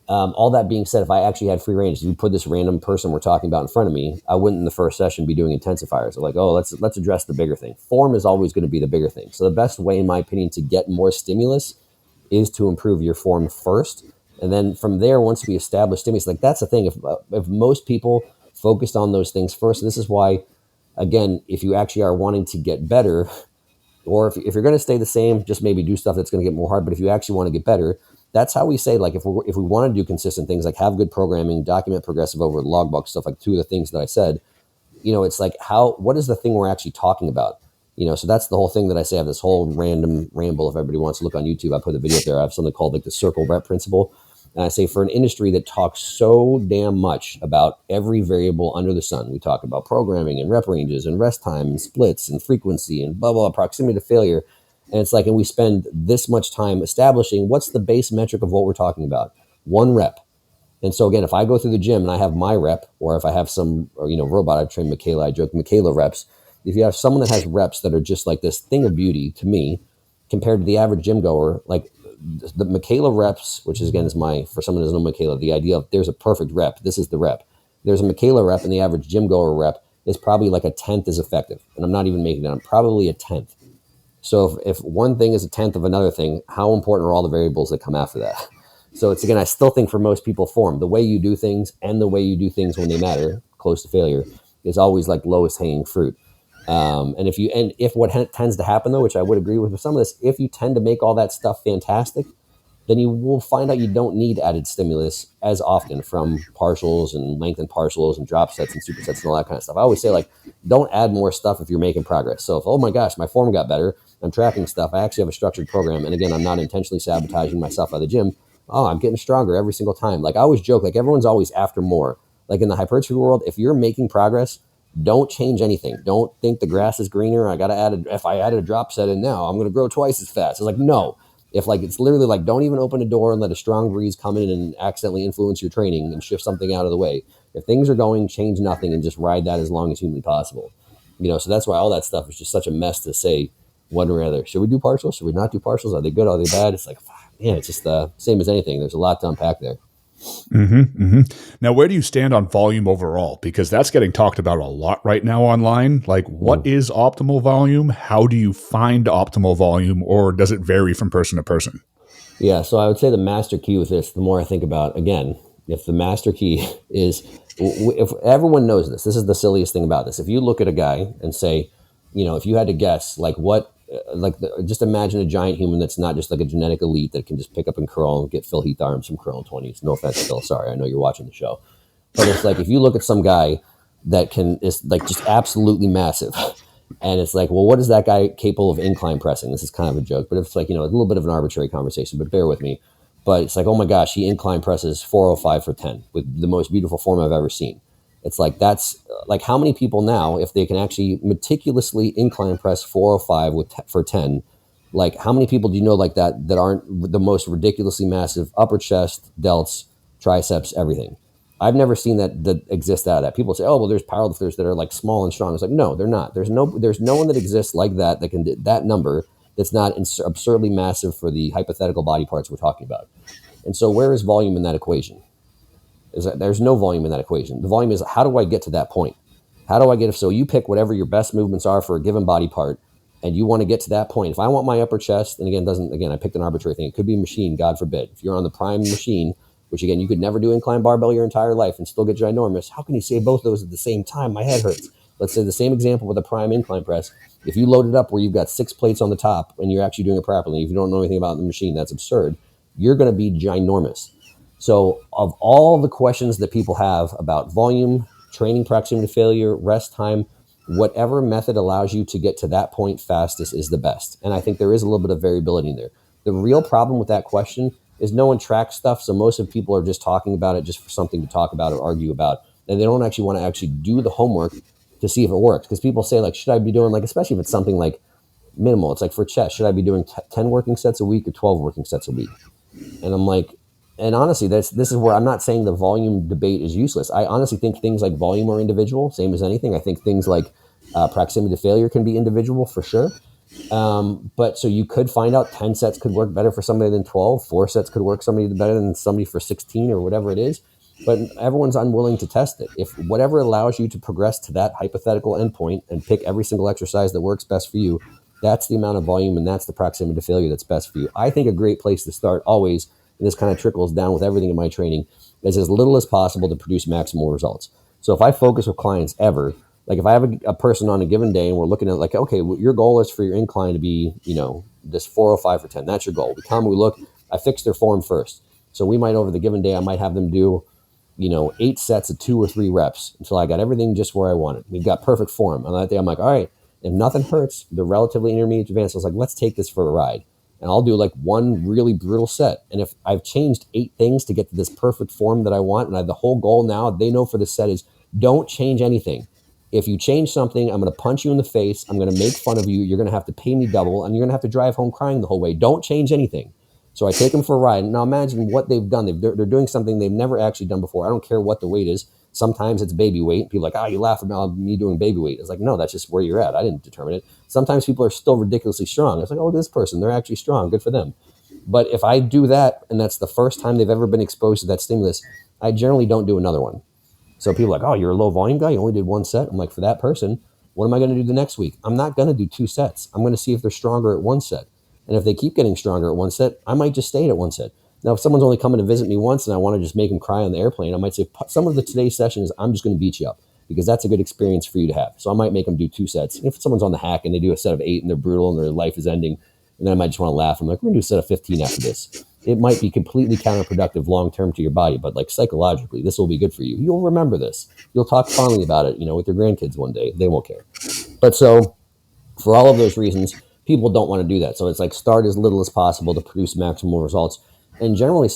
All that being said, if I actually had free range, if you put this random person we're talking about in front of me, I wouldn't in the first session be doing intensifiers. Like, oh, let's address the bigger thing. Form is always going to be the bigger thing. So the best way, in my opinion, to get more stimulus is to improve your form first. And then from there, once we establish stimulus, like that's the thing. If most people focused on those things first, this is why, again, if you actually are wanting to get better, or if you're going to stay the same, just maybe do stuff that's going to get more hard. But if you actually want to get better, that's how we say, like, if we want to do consistent things, like have good programming, document progressive over logbook stuff, like two of the things that I said, it's like what is the thing we're actually talking about? So that's the whole thing that I say. I have this whole random ramble. If everybody wants to look on YouTube, I put a video up there. I have something called like the circle rep principle. And I say, for an industry that talks so damn much about every variable under the sun, we talk about programming and rep ranges and rest time and splits and frequency and blah, blah, blah, proximity to failure. And it's like, and we spend this much time establishing what's the base metric of what we're talking about. One rep. And so again, if I go through the gym and I have my rep, or if I have some, robot, I've trained Michaela, I joke Michaela reps. If you have someone that has reps that are just like this thing of beauty to me, compared to the average gym goer, like the Michaela reps, which is again for someone who doesn't know Michaela, the idea of there's a perfect rep. This is the rep. There's a Michaela rep, and the average gym goer rep is probably like a 10th as effective. And I'm not even making that. I'm probably a 10th. So if one thing is a 10th of another thing, how important are all the variables that come after that? So it's, again, I still think for most people, form, the way you do things and the way you do things when they matter, close to failure, is always like lowest hanging fruit. And if what tends to happen, though, which I would agree with some of this, if you tend to make all that stuff fantastic, then you will find out you don't need added stimulus as often from partials and lengthened partials and drop sets and supersets and all that kind of stuff. I always say, like, don't add more stuff if you're making progress. So if, oh my gosh, my form got better, I'm tracking stuff, I actually have a structured program, and again, I'm not intentionally sabotaging myself at the gym. Oh, I'm getting stronger every single time. Like, I always joke, like, everyone's always after more. Like in the hypertrophy world, if you're making progress, don't change anything. Don't think the grass is greener. If I added a drop set in now, I'm going to grow twice as fast. It's like, no. If like, it's literally like, don't even open a door and let a strong breeze come in and accidentally influence your training and shift something out of the way. If things are going, change nothing and just ride that as long as humanly possible. So that's why all that stuff is just such a mess to say one or the other. Should we do partials? Should we not do partials? Are they good? Are they bad? It's like, man, it's just the same as anything. There's a lot to unpack there. Now, where do you stand on volume overall? Because that's getting talked about a lot right now online. Like, what is optimal volume? How do you find optimal volume, or does it vary from person to person? Yeah, so I would say the master key with this, the more I think about, again, if the master key is, if everyone knows this is the silliest thing about this. If you look at a guy and say, if you had to guess, like just imagine a giant human that's not just like a genetic elite that can just pick up and curl and get Phil Heath arms from curl 20s. No offense, Phil. Sorry, I know you're watching the show. But it's like, if you look at some guy that is like just absolutely massive, and it's like, well, what is that guy capable of incline pressing? This is kind of a joke, but it's like, a little bit of an arbitrary conversation, but bear with me. But it's like, oh my gosh, he incline presses 405 for 10 with the most beautiful form I've ever seen. It's like, that's like, how many people now, if they can actually meticulously incline press 405 for 10, like how many people do you know like that aren't the most ridiculously massive upper chest, delts, triceps, everything? I've never seen that exist out of that. People say, oh, well, there's powerlifters that are like small and strong. It's like, no, they're not. There's no one that exists like that can do that number that's not absurdly massive for the hypothetical body parts we're talking about. And so where is volume in that equation? There's no volume in that equation. The volume is, how do I get to that point? How do I get so you pick whatever your best movements are for a given body part, and you want to get to that point. If I want my upper chest, and again, I picked an arbitrary thing. It could be a machine, God forbid. If you're on the prime machine, which again, you could never do incline barbell your entire life and still get ginormous. How can you say both of those at the same time? My head hurts. Let's say the same example with a prime incline press. If you load it up where you've got 6 plates on the top and you're actually doing it properly, if you don't know anything about the machine, that's absurd. You're going to be ginormous. So of all the questions that people have about volume, training proximity to failure, rest time, whatever method allows you to get to that point fastest is the best. And I think there is a little bit of variability in there. The real problem with that question is no one tracks stuff. So most of people are just talking about it just for something to talk about or argue about. And they don't actually want to actually do the homework to see if it works. Because people say, like, should I be doing, like, especially if it's something like minimal, it's like for chest, should I be doing 10 working sets a week or 12 working sets a week? And I'm like, and honestly, this is where I'm not saying the volume debate is useless. I honestly think things like volume are individual, same as anything. I think things like proximity to failure can be individual for sure. But so you could find out 10 sets could work better for somebody than 12, 4 sets could work somebody better than somebody for 16 or whatever it is. But everyone's unwilling to test it. If whatever allows you to progress to that hypothetical endpoint and pick every single exercise that works best for you, That's the amount of volume and that's the proximity to failure that's best for you. I think a great place to start always, and this kind of trickles down with everything in my training, is as little as possible to produce maximal results. So if I focus with clients ever, like if I have a person on a given day and we're looking at like, okay, well, your goal is for your incline to be, this 405 for 10. That's your goal. We come, we look, I fix their form first. So we might, over the given day, I might have them do, 8 sets of 2 or 3 reps until I got everything just where I wanted. We've got perfect form. On that day, I'm like, all right, if nothing hurts, they're relatively intermediate to advanced. I was like, let's take this for a ride. And I'll do like one really brutal set. And if I've changed 8 things to get to this perfect form that I want, and the whole goal now, they know for this set is don't change anything. If you change something, I'm going to punch you in the face. I'm going to make fun of you. You're going to have to pay me double, and you're going to have to drive home crying the whole way. Don't change anything. So I take them for a ride. Now imagine what they've done. They're doing something they've never actually done before. I don't care what the weight is. Sometimes it's baby weight. People are like, you laugh about me doing baby weight. It's like, no, that's just where you're at. I didn't determine it. Sometimes people are still ridiculously strong. It's like, this person, they're actually strong. Good for them. But if I do that, and that's the first time they've ever been exposed to that stimulus, I generally don't do another one. So people are like, you're a low volume guy. You only did 1 set. I'm like, for that person, what am I going to do the next week? I'm not going to do 2 sets. I'm going to see if they're stronger at 1 set. And if they keep getting stronger at 1 set, I might just stay at 1 set. Now, if someone's only coming to visit me once and I want to just make them cry on the airplane, I might say, some of today's sessions, I'm just going to beat you up because that's a good experience for you to have. So I might make them do 2 sets. If someone's on the hack and they do a set of 8 and they're brutal and their life is ending, and then I might just want to laugh. I'm like, we're going to do a set of 15 after this. It might be completely counterproductive long-term to your body, but like psychologically, this will be good for you. You'll remember this. You'll talk fondly about it, with your grandkids one day. They won't care. But so for all of those reasons, people don't want to do that. So it's like start as little as possible to produce maximal results. And generally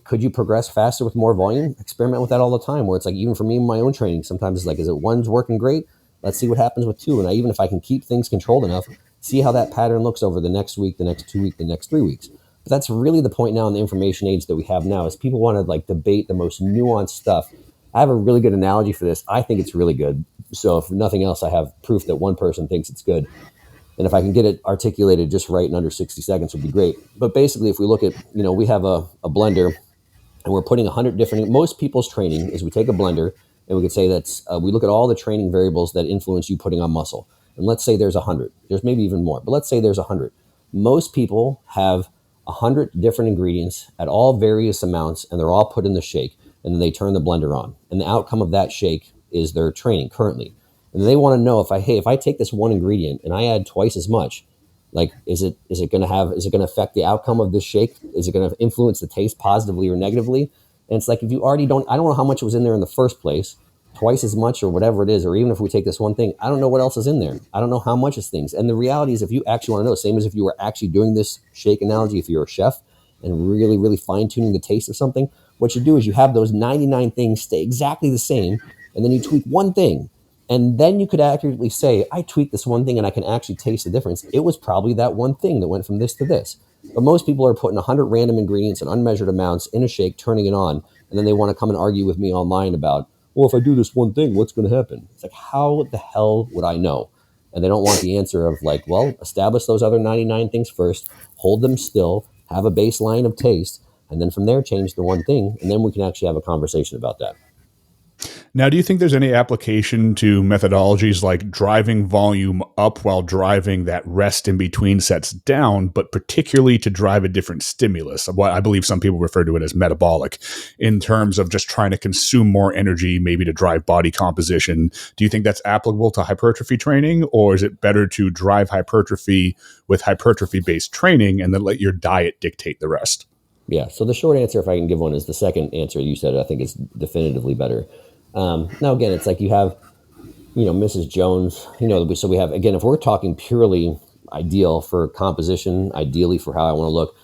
could you progress faster with more volume? Experiment with that all the time, where it's like, even for me in my own training, sometimes it's like, is it 1's working great? Let's see what happens with 2. And even if I can keep things controlled enough, see how that pattern looks over the next week, the next 2 weeks, the next 3 weeks. But that's really the point now in the information age that we have now, is people want to like debate the most nuanced stuff. I have a really good analogy for this. I think it's really good. So if nothing else, I have proof that one person thinks it's good. And if I can get it articulated just right in under 60 seconds would be great. But basically, if we look at, we have a blender and we're putting 100 different, most people's training is we take a blender and we could say we look at all the training variables that influence you putting on muscle. And let's say there's 100. There's maybe even more, but let's say there's 100. Most people have 100 different ingredients at all various amounts, and they're all put in the shake, and then they turn the blender on. And the outcome of that shake is their training currently. And they want to know if I take this one ingredient and I add twice as much, like, is it going to affect the outcome of this shake? Is it going to influence the taste positively or negatively? And it's like, if you already I don't know how much was in there in the first place, twice as much or whatever it is, or even if we take this one thing, I don't know what else is in there. I don't know how much is things. And the reality is, if you actually want to know, same as if you were actually doing this shake analogy, if you're a chef and really, really fine tuning the taste of something, what you do is you have those 99 things stay exactly the same, and then you tweak one thing. And then you could accurately say, I tweaked this one thing and I can actually taste the difference. It was probably that one thing that went from this to this. But most people are putting 100 random ingredients in unmeasured amounts in a shake, turning it on, and then they want to come and argue with me online about, well, if I do this one thing, what's going to happen? It's like, how the hell would I know? And they don't want the answer of like, well, establish those other 99 things first, hold them still, have a baseline of taste, and then from there change the one thing, and then we can actually have a conversation about that. Now, do you think there's any application to methodologies like driving volume up while driving that rest in between sets down, but particularly to drive a different stimulus? What I believe some people refer to it as metabolic, in terms of just trying to consume more energy, maybe to drive body composition. Do you think that's applicable to hypertrophy training, or is it better to drive hypertrophy with hypertrophy-based training and then let your diet dictate the rest? Yeah. So the short answer, if I can give one, is the second answer you said. I think is definitively better. Now, again, it's like you have, Mrs. Jones, so we have, again, if we're talking purely ideal for composition, ideally for how I want to look,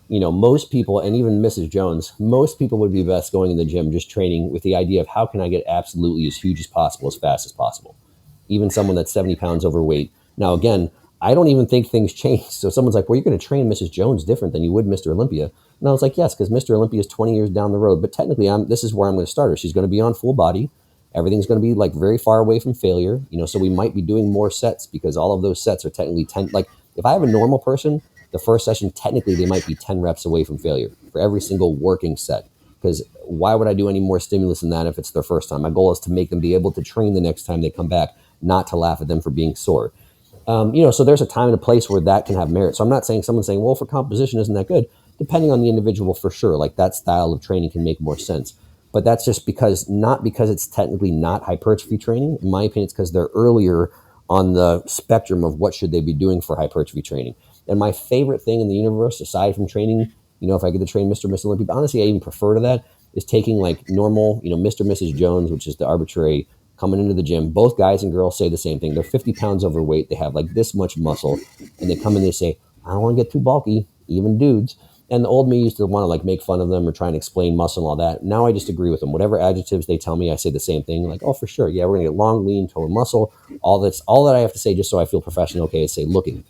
most people, and even Mrs. Jones, most people would be best going in the gym, just training with the idea of how can I get absolutely as huge as possible, as fast as possible. Even someone that's 70 pounds overweight. Now, again, I don't even think things change. So someone's like, well, you're going to train Mrs. Jones different than you would Mr. Olympia. And I was like, yes, because Mr. Olympia is 20 years down the road. But technically, this is where I'm going to start her. She's going to be on full body. Everything's going to be like very far away from failure. So we might be doing more sets because all of those sets are technically 10. Like if I have a normal person, the first session, technically they might be 10 reps away from failure for every single working set. Because why would I do any more stimulus than that if it's their first time? My goal is to make them be able to train the next time they come back, not to laugh at them for being sore. So there's a time and a place where that can have merit. So I'm not saying someone's saying, well, for composition isn't that good. Depending on the individual, for sure, like that style of training can make more sense. But that's just not because it's technically not hypertrophy training. In my opinion, it's because they're earlier on the spectrum of what should they be doing for hypertrophy training. And my favorite thing in the universe, aside from training, if I get to train Mr. and Miss Olympia, honestly, I even prefer to that, is taking like normal, Mr. and Mrs. Jones, which is the arbitrary, coming into the gym. Both guys and girls say the same thing. They're 50 pounds overweight. They have like this much muscle. And they come in, they say, I don't want to get too bulky, even dudes. And the old me used to want to like make fun of them or try and explain muscle and all that. Now I just agree with them. Whatever adjectives they tell me, I say the same thing. Like, oh, for sure. Yeah, we're going to get long, lean, toned muscle. All that I have to say just so I feel professional, okay, is say looking.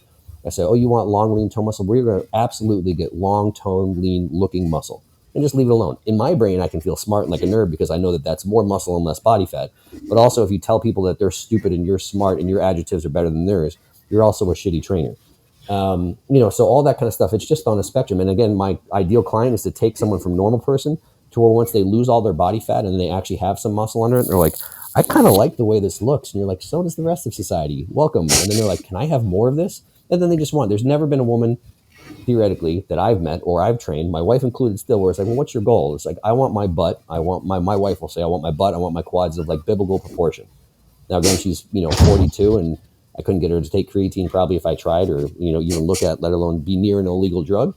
I say, oh, you want long, lean, toned muscle? We're going to absolutely get long, toned, lean looking muscle. And just leave it alone. In my brain, I can feel smart and like a nerd because I know that that's more muscle and less body fat. But also, if you tell people that they're stupid and you're smart and your adjectives are better than theirs, you're also a shitty trainer. So all that kind of stuff, it's just on a spectrum. And again, my ideal client is to take someone from normal person to where once they lose all their body fat and they actually have some muscle under it, they're like, I kind of like the way this looks. And you're like, so does the rest of society. Welcome. And then they're like, can I have more of this? And then they just want. There's never been a woman, theoretically, that I've met or I've trained, my wife included still, where it's like, well, what's your goal? It's like, I want my butt. I want my wife will say, I want my butt. I want my quads of like biblical proportion. Now, again, she's, 42 and I couldn't get her to take creatine probably if I tried or, even look at, let alone be near an illegal drug.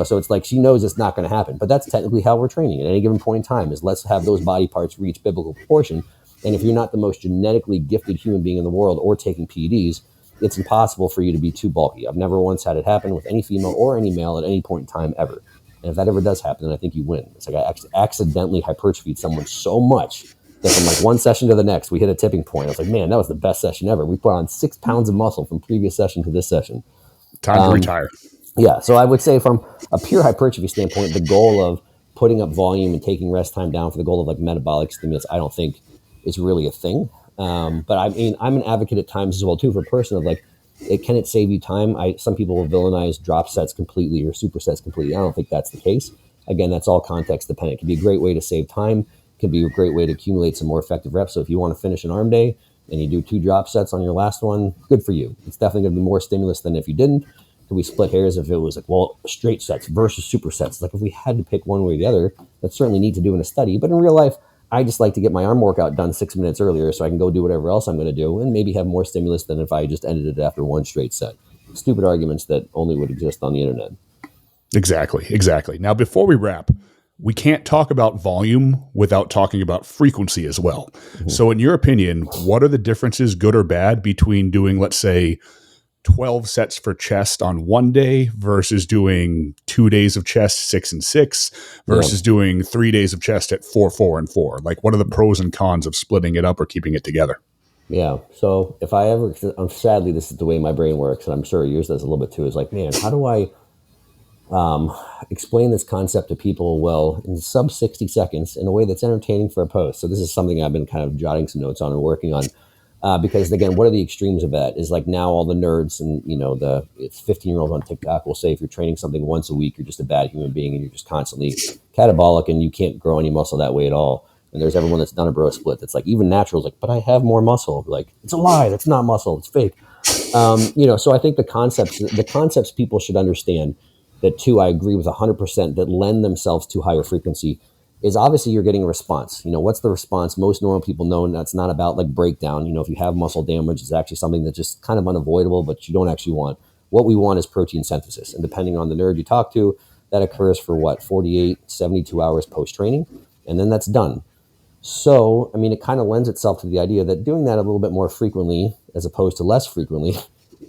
So it's like she knows it's not going to happen. But that's technically how we're training at any given point in time is let's have those body parts reach biblical proportion. And if you're not the most genetically gifted human being in the world or taking PEDs, it's impossible for you to be too bulky. I've never once had it happen with any female or any male at any point in time ever. And if that ever does happen, then I think you win. It's like I accidentally hypertrophied someone so much that from like one session to the next, we hit a tipping point. I was like, man, that was the best session ever. We put on 6 pounds of muscle from previous session to this session. Time to retire. Yeah. So I would say from a pure hypertrophy standpoint, the goal of putting up volume and taking rest time down for the goal of like metabolic stimulus, I don't think is really a thing. But I mean, I'm an advocate at times as well too for a person of like, can it save you time? Some people will villainize drop sets completely or supersets completely. I don't think that's the case. Again, that's all context dependent. It can be a great way to save time. It can be a great way to accumulate some more effective reps. So if you want to finish an arm day and you do 2 drop sets on your last one, good for you. It's definitely going to be more stimulus than if you didn't. Could we split hairs if it was like, well, straight sets versus supersets? Like if we had to pick one way or the other, that's certainly neat to do in a study. But in real life, I just like to get my arm workout done 6 minutes earlier so I can go do whatever else I'm going to do and maybe have more stimulus than if I just ended it after one straight set. Stupid arguments that only would exist on the internet. Exactly. Now, before we wrap, we can't talk about volume without talking about frequency as well. Mm-hmm. So in your opinion, what are the differences, good or bad, between doing, let's say, 12 sets for chest on one day versus doing 2 days of chest 6 and 6 versus doing 3 days of chest at 4, 4, and 4? Like, what are the pros and cons of splitting it up or keeping it together? Yeah. So if I ever, sadly, this is the way my brain works, and I'm sure yours does a little bit too, is like, man, how do I explain this concept to people well in sub 60 seconds in a way that's entertaining for a post? So this is something I've been kind of jotting some notes on and working on. Because again, what are the extremes of that? Is like now all the nerds and it's 15-year-olds on TikTok will say if you're training something once a week, you're just a bad human being and you're just constantly catabolic and you can't grow any muscle that way at all. And there's everyone that's done a bro split that's like even natural is like, but I have more muscle. Like it's a lie. That's not muscle. It's fake. So I think the concepts people should understand that too. I agree with 100% that lend themselves to higher frequency. Is obviously you're getting a response. What's the response? Most normal people know that's not about like breakdown. If you have muscle damage, it's actually something that's just kind of unavoidable, but you don't actually want. What we want is protein synthesis. And depending on the nerd you talk to, that occurs for 48, 72 hours post-training. And then that's done. So, I mean, it kind of lends itself to the idea that doing that a little bit more frequently as opposed to less frequently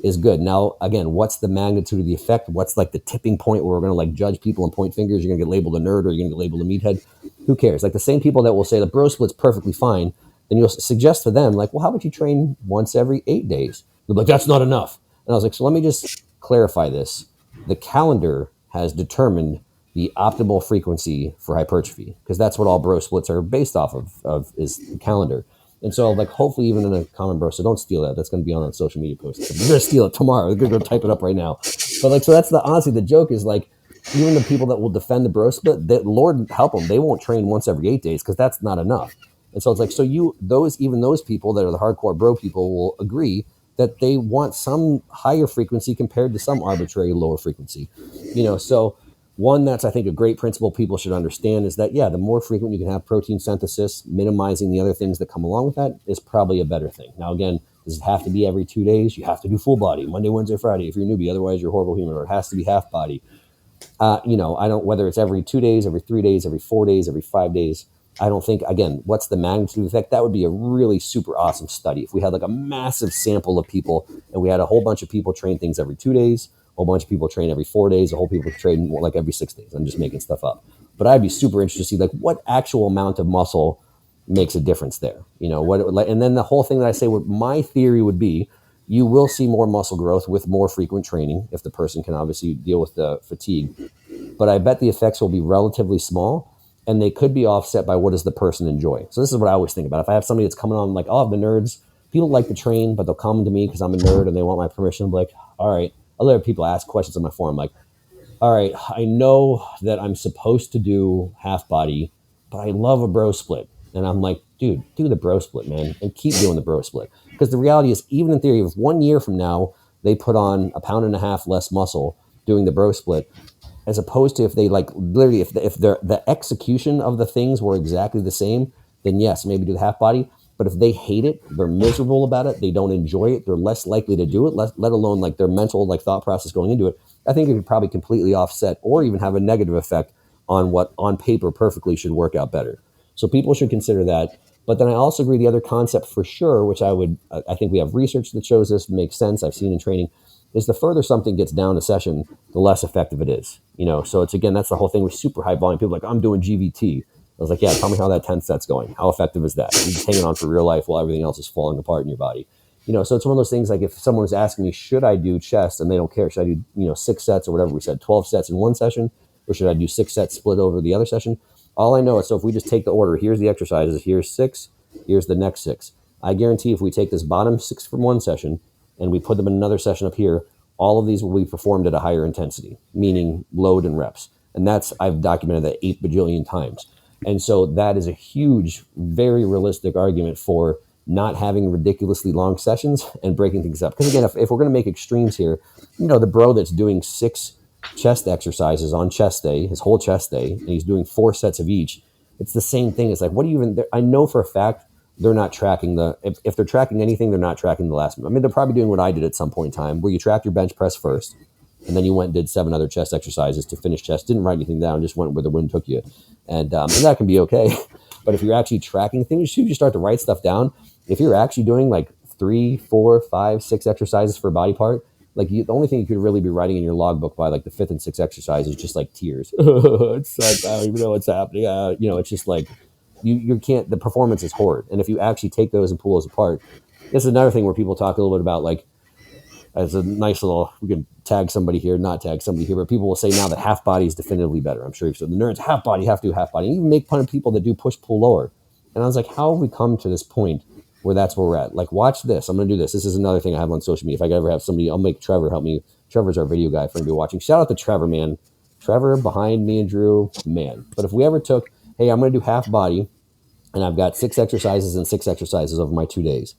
is good. Now, again, what's the magnitude of the effect? What's like the tipping point where we're going to like judge people and point fingers? You're going to get labeled a nerd or you're going to get labeled a meathead. Who cares? Like the same people that will say the bro split's perfectly fine, then you'll suggest to them like, well, how about you train once every 8 days? They're like, that's not enough. And I was like, so let me just clarify this. The calendar has determined the optimal frequency for hypertrophy because that's what all bro splits are based off of is the calendar. And so, like, hopefully, even in a common bro, so don't steal that. That's going to be on a social media post. You're going to steal it tomorrow. You're going to go type it up right now. But like, so that's honestly the joke is like, even the people that will defend the bro split, that Lord help them, they won't train once every 8 days because that's not enough. And so it's like, so those people that are the hardcore bro people will agree that they want some higher frequency compared to some arbitrary lower frequency. So one that's, I think, a great principle people should understand is that, yeah, the more frequent you can have protein synthesis, minimizing the other things that come along with that is probably a better thing. Now, again, does it have to be every 2 days? You have to do full body, Monday, Wednesday, Friday, if you're a newbie, otherwise you're a horrible human, or it has to be half body. I don't, whether it's every 2 days, every 3 days, every 4 days, every 5 days, I don't think, again, what's the magnitude of effect? That would be a really super awesome study. If we had like a massive sample of people and we had a whole bunch of people train things every 2 days, a whole bunch of people train every 4 days, a whole people train more like every 6 days. I'm just making stuff up. But I'd be super interested to see like what actual amount of muscle makes a difference there. And then the whole thing that I say, what my theory would be, you will see more muscle growth with more frequent training if the person can obviously deal with the fatigue. But I bet the effects will be relatively small, and they could be offset by what does the person enjoy. So this is what I always think about. If I have somebody that's coming on, like, oh, the nerds, people like to train, but they'll come to me because I'm a nerd and they want my permission. I'm like, all right. I'll let people ask questions on my forum. Like, all right, I know that I'm supposed to do half body, but I love a bro split. And I'm like, dude, do the bro split, man, and keep doing the bro split. Because the reality is, even in theory, if 1 year from now they put on 1.5 pounds less muscle doing the bro split, as opposed to if they like literally, if the execution of the things were exactly the same, then yes, maybe do the half body. But if they hate it, they're miserable about it, they don't enjoy it, they're less likely to do it, let alone like their mental like thought process going into it. I think it could probably completely offset or even have a negative effect on what on paper perfectly should work out better. So people should consider that. But then I also agree the other concept for sure, which I think we have research that shows this makes sense, I've seen in training, is the further something gets down a session, the less effective it is. So it's, again, that's the whole thing with super high volume. People are like, I'm doing GVT. I was like, yeah, tell me how that 10 set's going. How effective is that? You're just hanging on for real life while everything else is falling apart in your body. So it's one of those things, like if someone was asking me, should I do chest, and they don't care, should I do, 6 sets or whatever we said, 12 sets in one session, or should I do 6 sets split over the other session? All I know is, so if we just take the order, here's the exercises, here's 6, here's the next 6. I guarantee if we take this bottom 6 from one session and we put them in another session up here, all of these will be performed at a higher intensity, meaning load and reps. And I've documented that 8 bajillion times. And so that is a huge, very realistic argument for not having ridiculously long sessions and breaking things up. Because again, if we're going to make extremes here, the bro that's doing 6 chest exercises on chest day, his whole chest day, and he's doing 4 sets of each, it's the same thing. It's like, what do you even, I know for a fact they're not tracking if they're tracking anything, they're not tracking the last. I mean, they're probably doing what I did at some point in time, where you track your bench press first, and then you went and did 7 other chest exercises to finish chest. Didn't write anything down, just went where the wind took you. And that can be okay. But if you're actually tracking things, you start to write stuff down. If you're actually doing like 3, 4, 5, 6 exercises for a body part, like the only thing you could really be writing in your logbook by like the 5th and 6th exercise is just like tears. It's like, I don't even know what's happening. It's just like, you can't, the performance is horrid. And if you actually take those and pull those apart, this is another thing where people talk a little bit about, like, as a nice little, we can tag somebody here, not tag somebody here, but people will say now that half body is definitively better. I'm sure you've said the nerds, half body, you have to do half body. And even make fun of people that do push, pull, lower. And I was like, how have we come to this point where that's where we're at? Like, watch this. I'm going to do this. This is another thing I have on social media. If I could ever have somebody, I'll make Trevor help me. Trevor's our video guy for anybody watching. Shout out to Trevor, man. Trevor behind me and Drew, man. But if we ever took, hey, I'm going to do half body, and I've got 6 exercises and 6 exercises over my 2 days.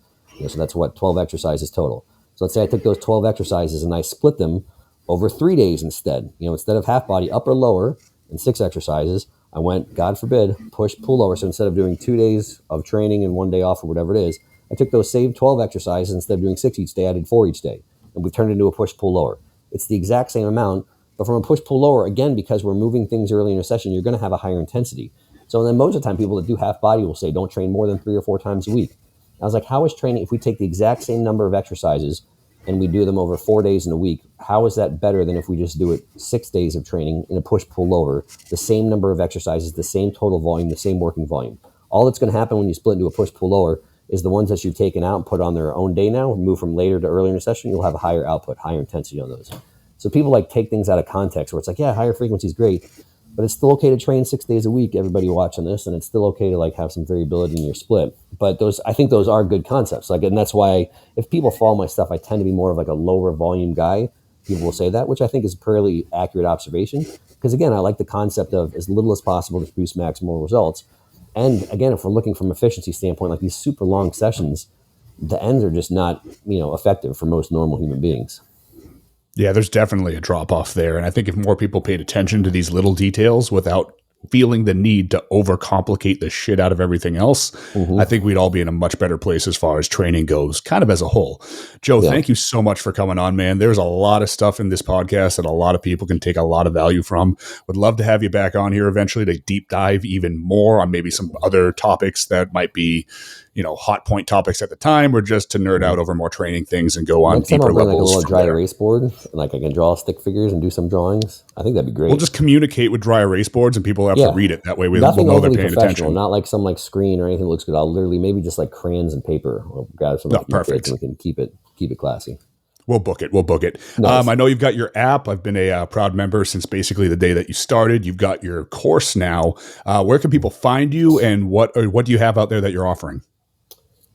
So that's what, 12 exercises total. So let's say I took those 12 exercises and I split them over 3 days instead. Instead of half body, upper, lower, and 6 exercises, I went, God forbid, push, pull, lower. So instead of doing 2 days of training and 1 day off or whatever it is, I took those same 12 exercises. Instead of doing 6 each day, I did 4 each day. And we've turned it into a push, pull, lower. It's the exact same amount, but from a push, pull, lower, again, because we're moving things early in a session, you're going to have a higher intensity. So then most of the time, people that do half body will say, don't train more than 3 or 4 times a week. I was like, how is training, if we take the exact same number of exercises and we do them over 4 days in a week, how is that better than if we just do it 6 days of training in a push, pull, lower, the same number of exercises, the same total volume, the same working volume? All that's going to happen when you split into a push, pull, lower is the ones that you've taken out and put on their own day now, move from later to earlier in the session, you'll have a higher output, higher intensity on those. So people like take things out of context where it's like, yeah, higher frequency is great, but it's still okay to train 6 days a week, everybody watching this, and it's still okay to like have some variability in your split. But I think those are good concepts. Like, and that's why if people follow my stuff, I tend to be more of like a lower volume guy. People will say that, which I think is a fairly accurate observation. Because again, I like the concept of as little as possible to produce maximal results. And again, if we're looking from efficiency standpoint, like these super long sessions, the ends are just not, effective for most normal human beings. Yeah, there's definitely a drop off there. And I think if more people paid attention to these little details without feeling the need to overcomplicate the shit out of everything else, I think we'd all be in a much better place as far as training goes, kind of as a whole. Joe, thank you so much for coming on, man. There's a lot of stuff in this podcast that a lot of people can take a lot of value from. Would love to have you back on here eventually to deep dive even more on maybe some other topics that might be, hot point topics at the time, or just to nerd out over more training things and go on deeper levels. Like a little dry erase board, and like I can draw stick figures and do some drawings. I think that'd be great. We'll just communicate with dry erase boards, and people have to read it. That way we'll know they're paying attention. Not like some like screen or anything that looks good. I'll literally maybe just like crayons and paper. I'll grab some. Perfect. And we can keep it classy. We'll book it. Nice. I know you've got your app. I've been a proud member since basically the day that you started. You've got your course now. Where can people find you, and what do you have out there that you're offering?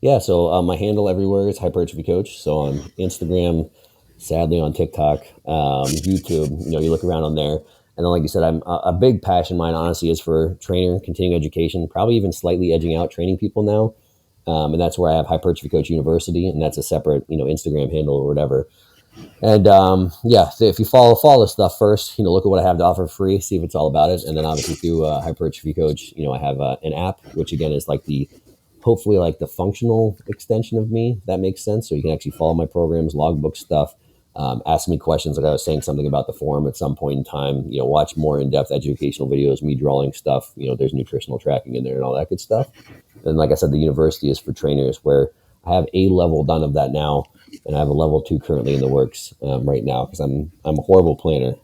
Yeah, so my handle everywhere is Hypertrophy Coach. So on Instagram, sadly on TikTok, YouTube, you look around on there. And then, like you said, I'm a big passion of mine, honestly, is for trainer, continuing education, probably even slightly edging out training people now. And that's where I have Hypertrophy Coach University, and that's a separate, Instagram handle or whatever. And so if you follow stuff first, look at what I have to offer free, see if it's all about it. And then obviously through Hypertrophy Coach, I have an app, which again is like hopefully like the functional extension of me, if that makes sense. So you can actually follow my programs, logbook stuff, ask me questions. Like I was saying something about the forum at some point in time, watch more in-depth educational videos, me drawing stuff, there's nutritional tracking in there and all that good stuff. And like I said, the university is for trainers, where I have a level done of that now. And I have a level 2 currently in the works right now, because I'm a horrible planner.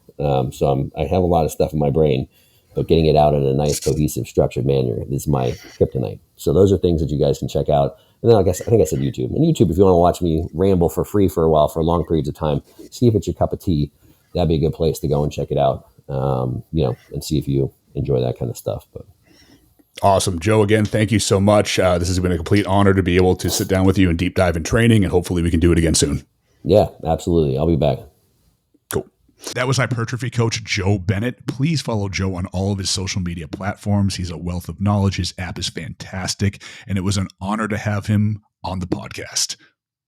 So I have a lot of stuff in my brain, but getting it out in a nice, cohesive, structured manner is my kryptonite. So those are things that you guys can check out. And then I think I said YouTube. And YouTube, if you want to watch me ramble for free for a while, for long periods of time, see if it's your cup of tea. That'd be a good place to go and check it out, and see if you enjoy that kind of stuff. But awesome. Joe, again, thank you so much. This has been a complete honor to be able to sit down with you and deep dive in training, and hopefully we can do it again soon. Yeah, absolutely. I'll be back. Cool. That was Hypertrophy Coach Joe Bennett. Please follow Joe on all of his social media platforms. He's a wealth of knowledge. His app is fantastic, and it was an honor to have him on the podcast.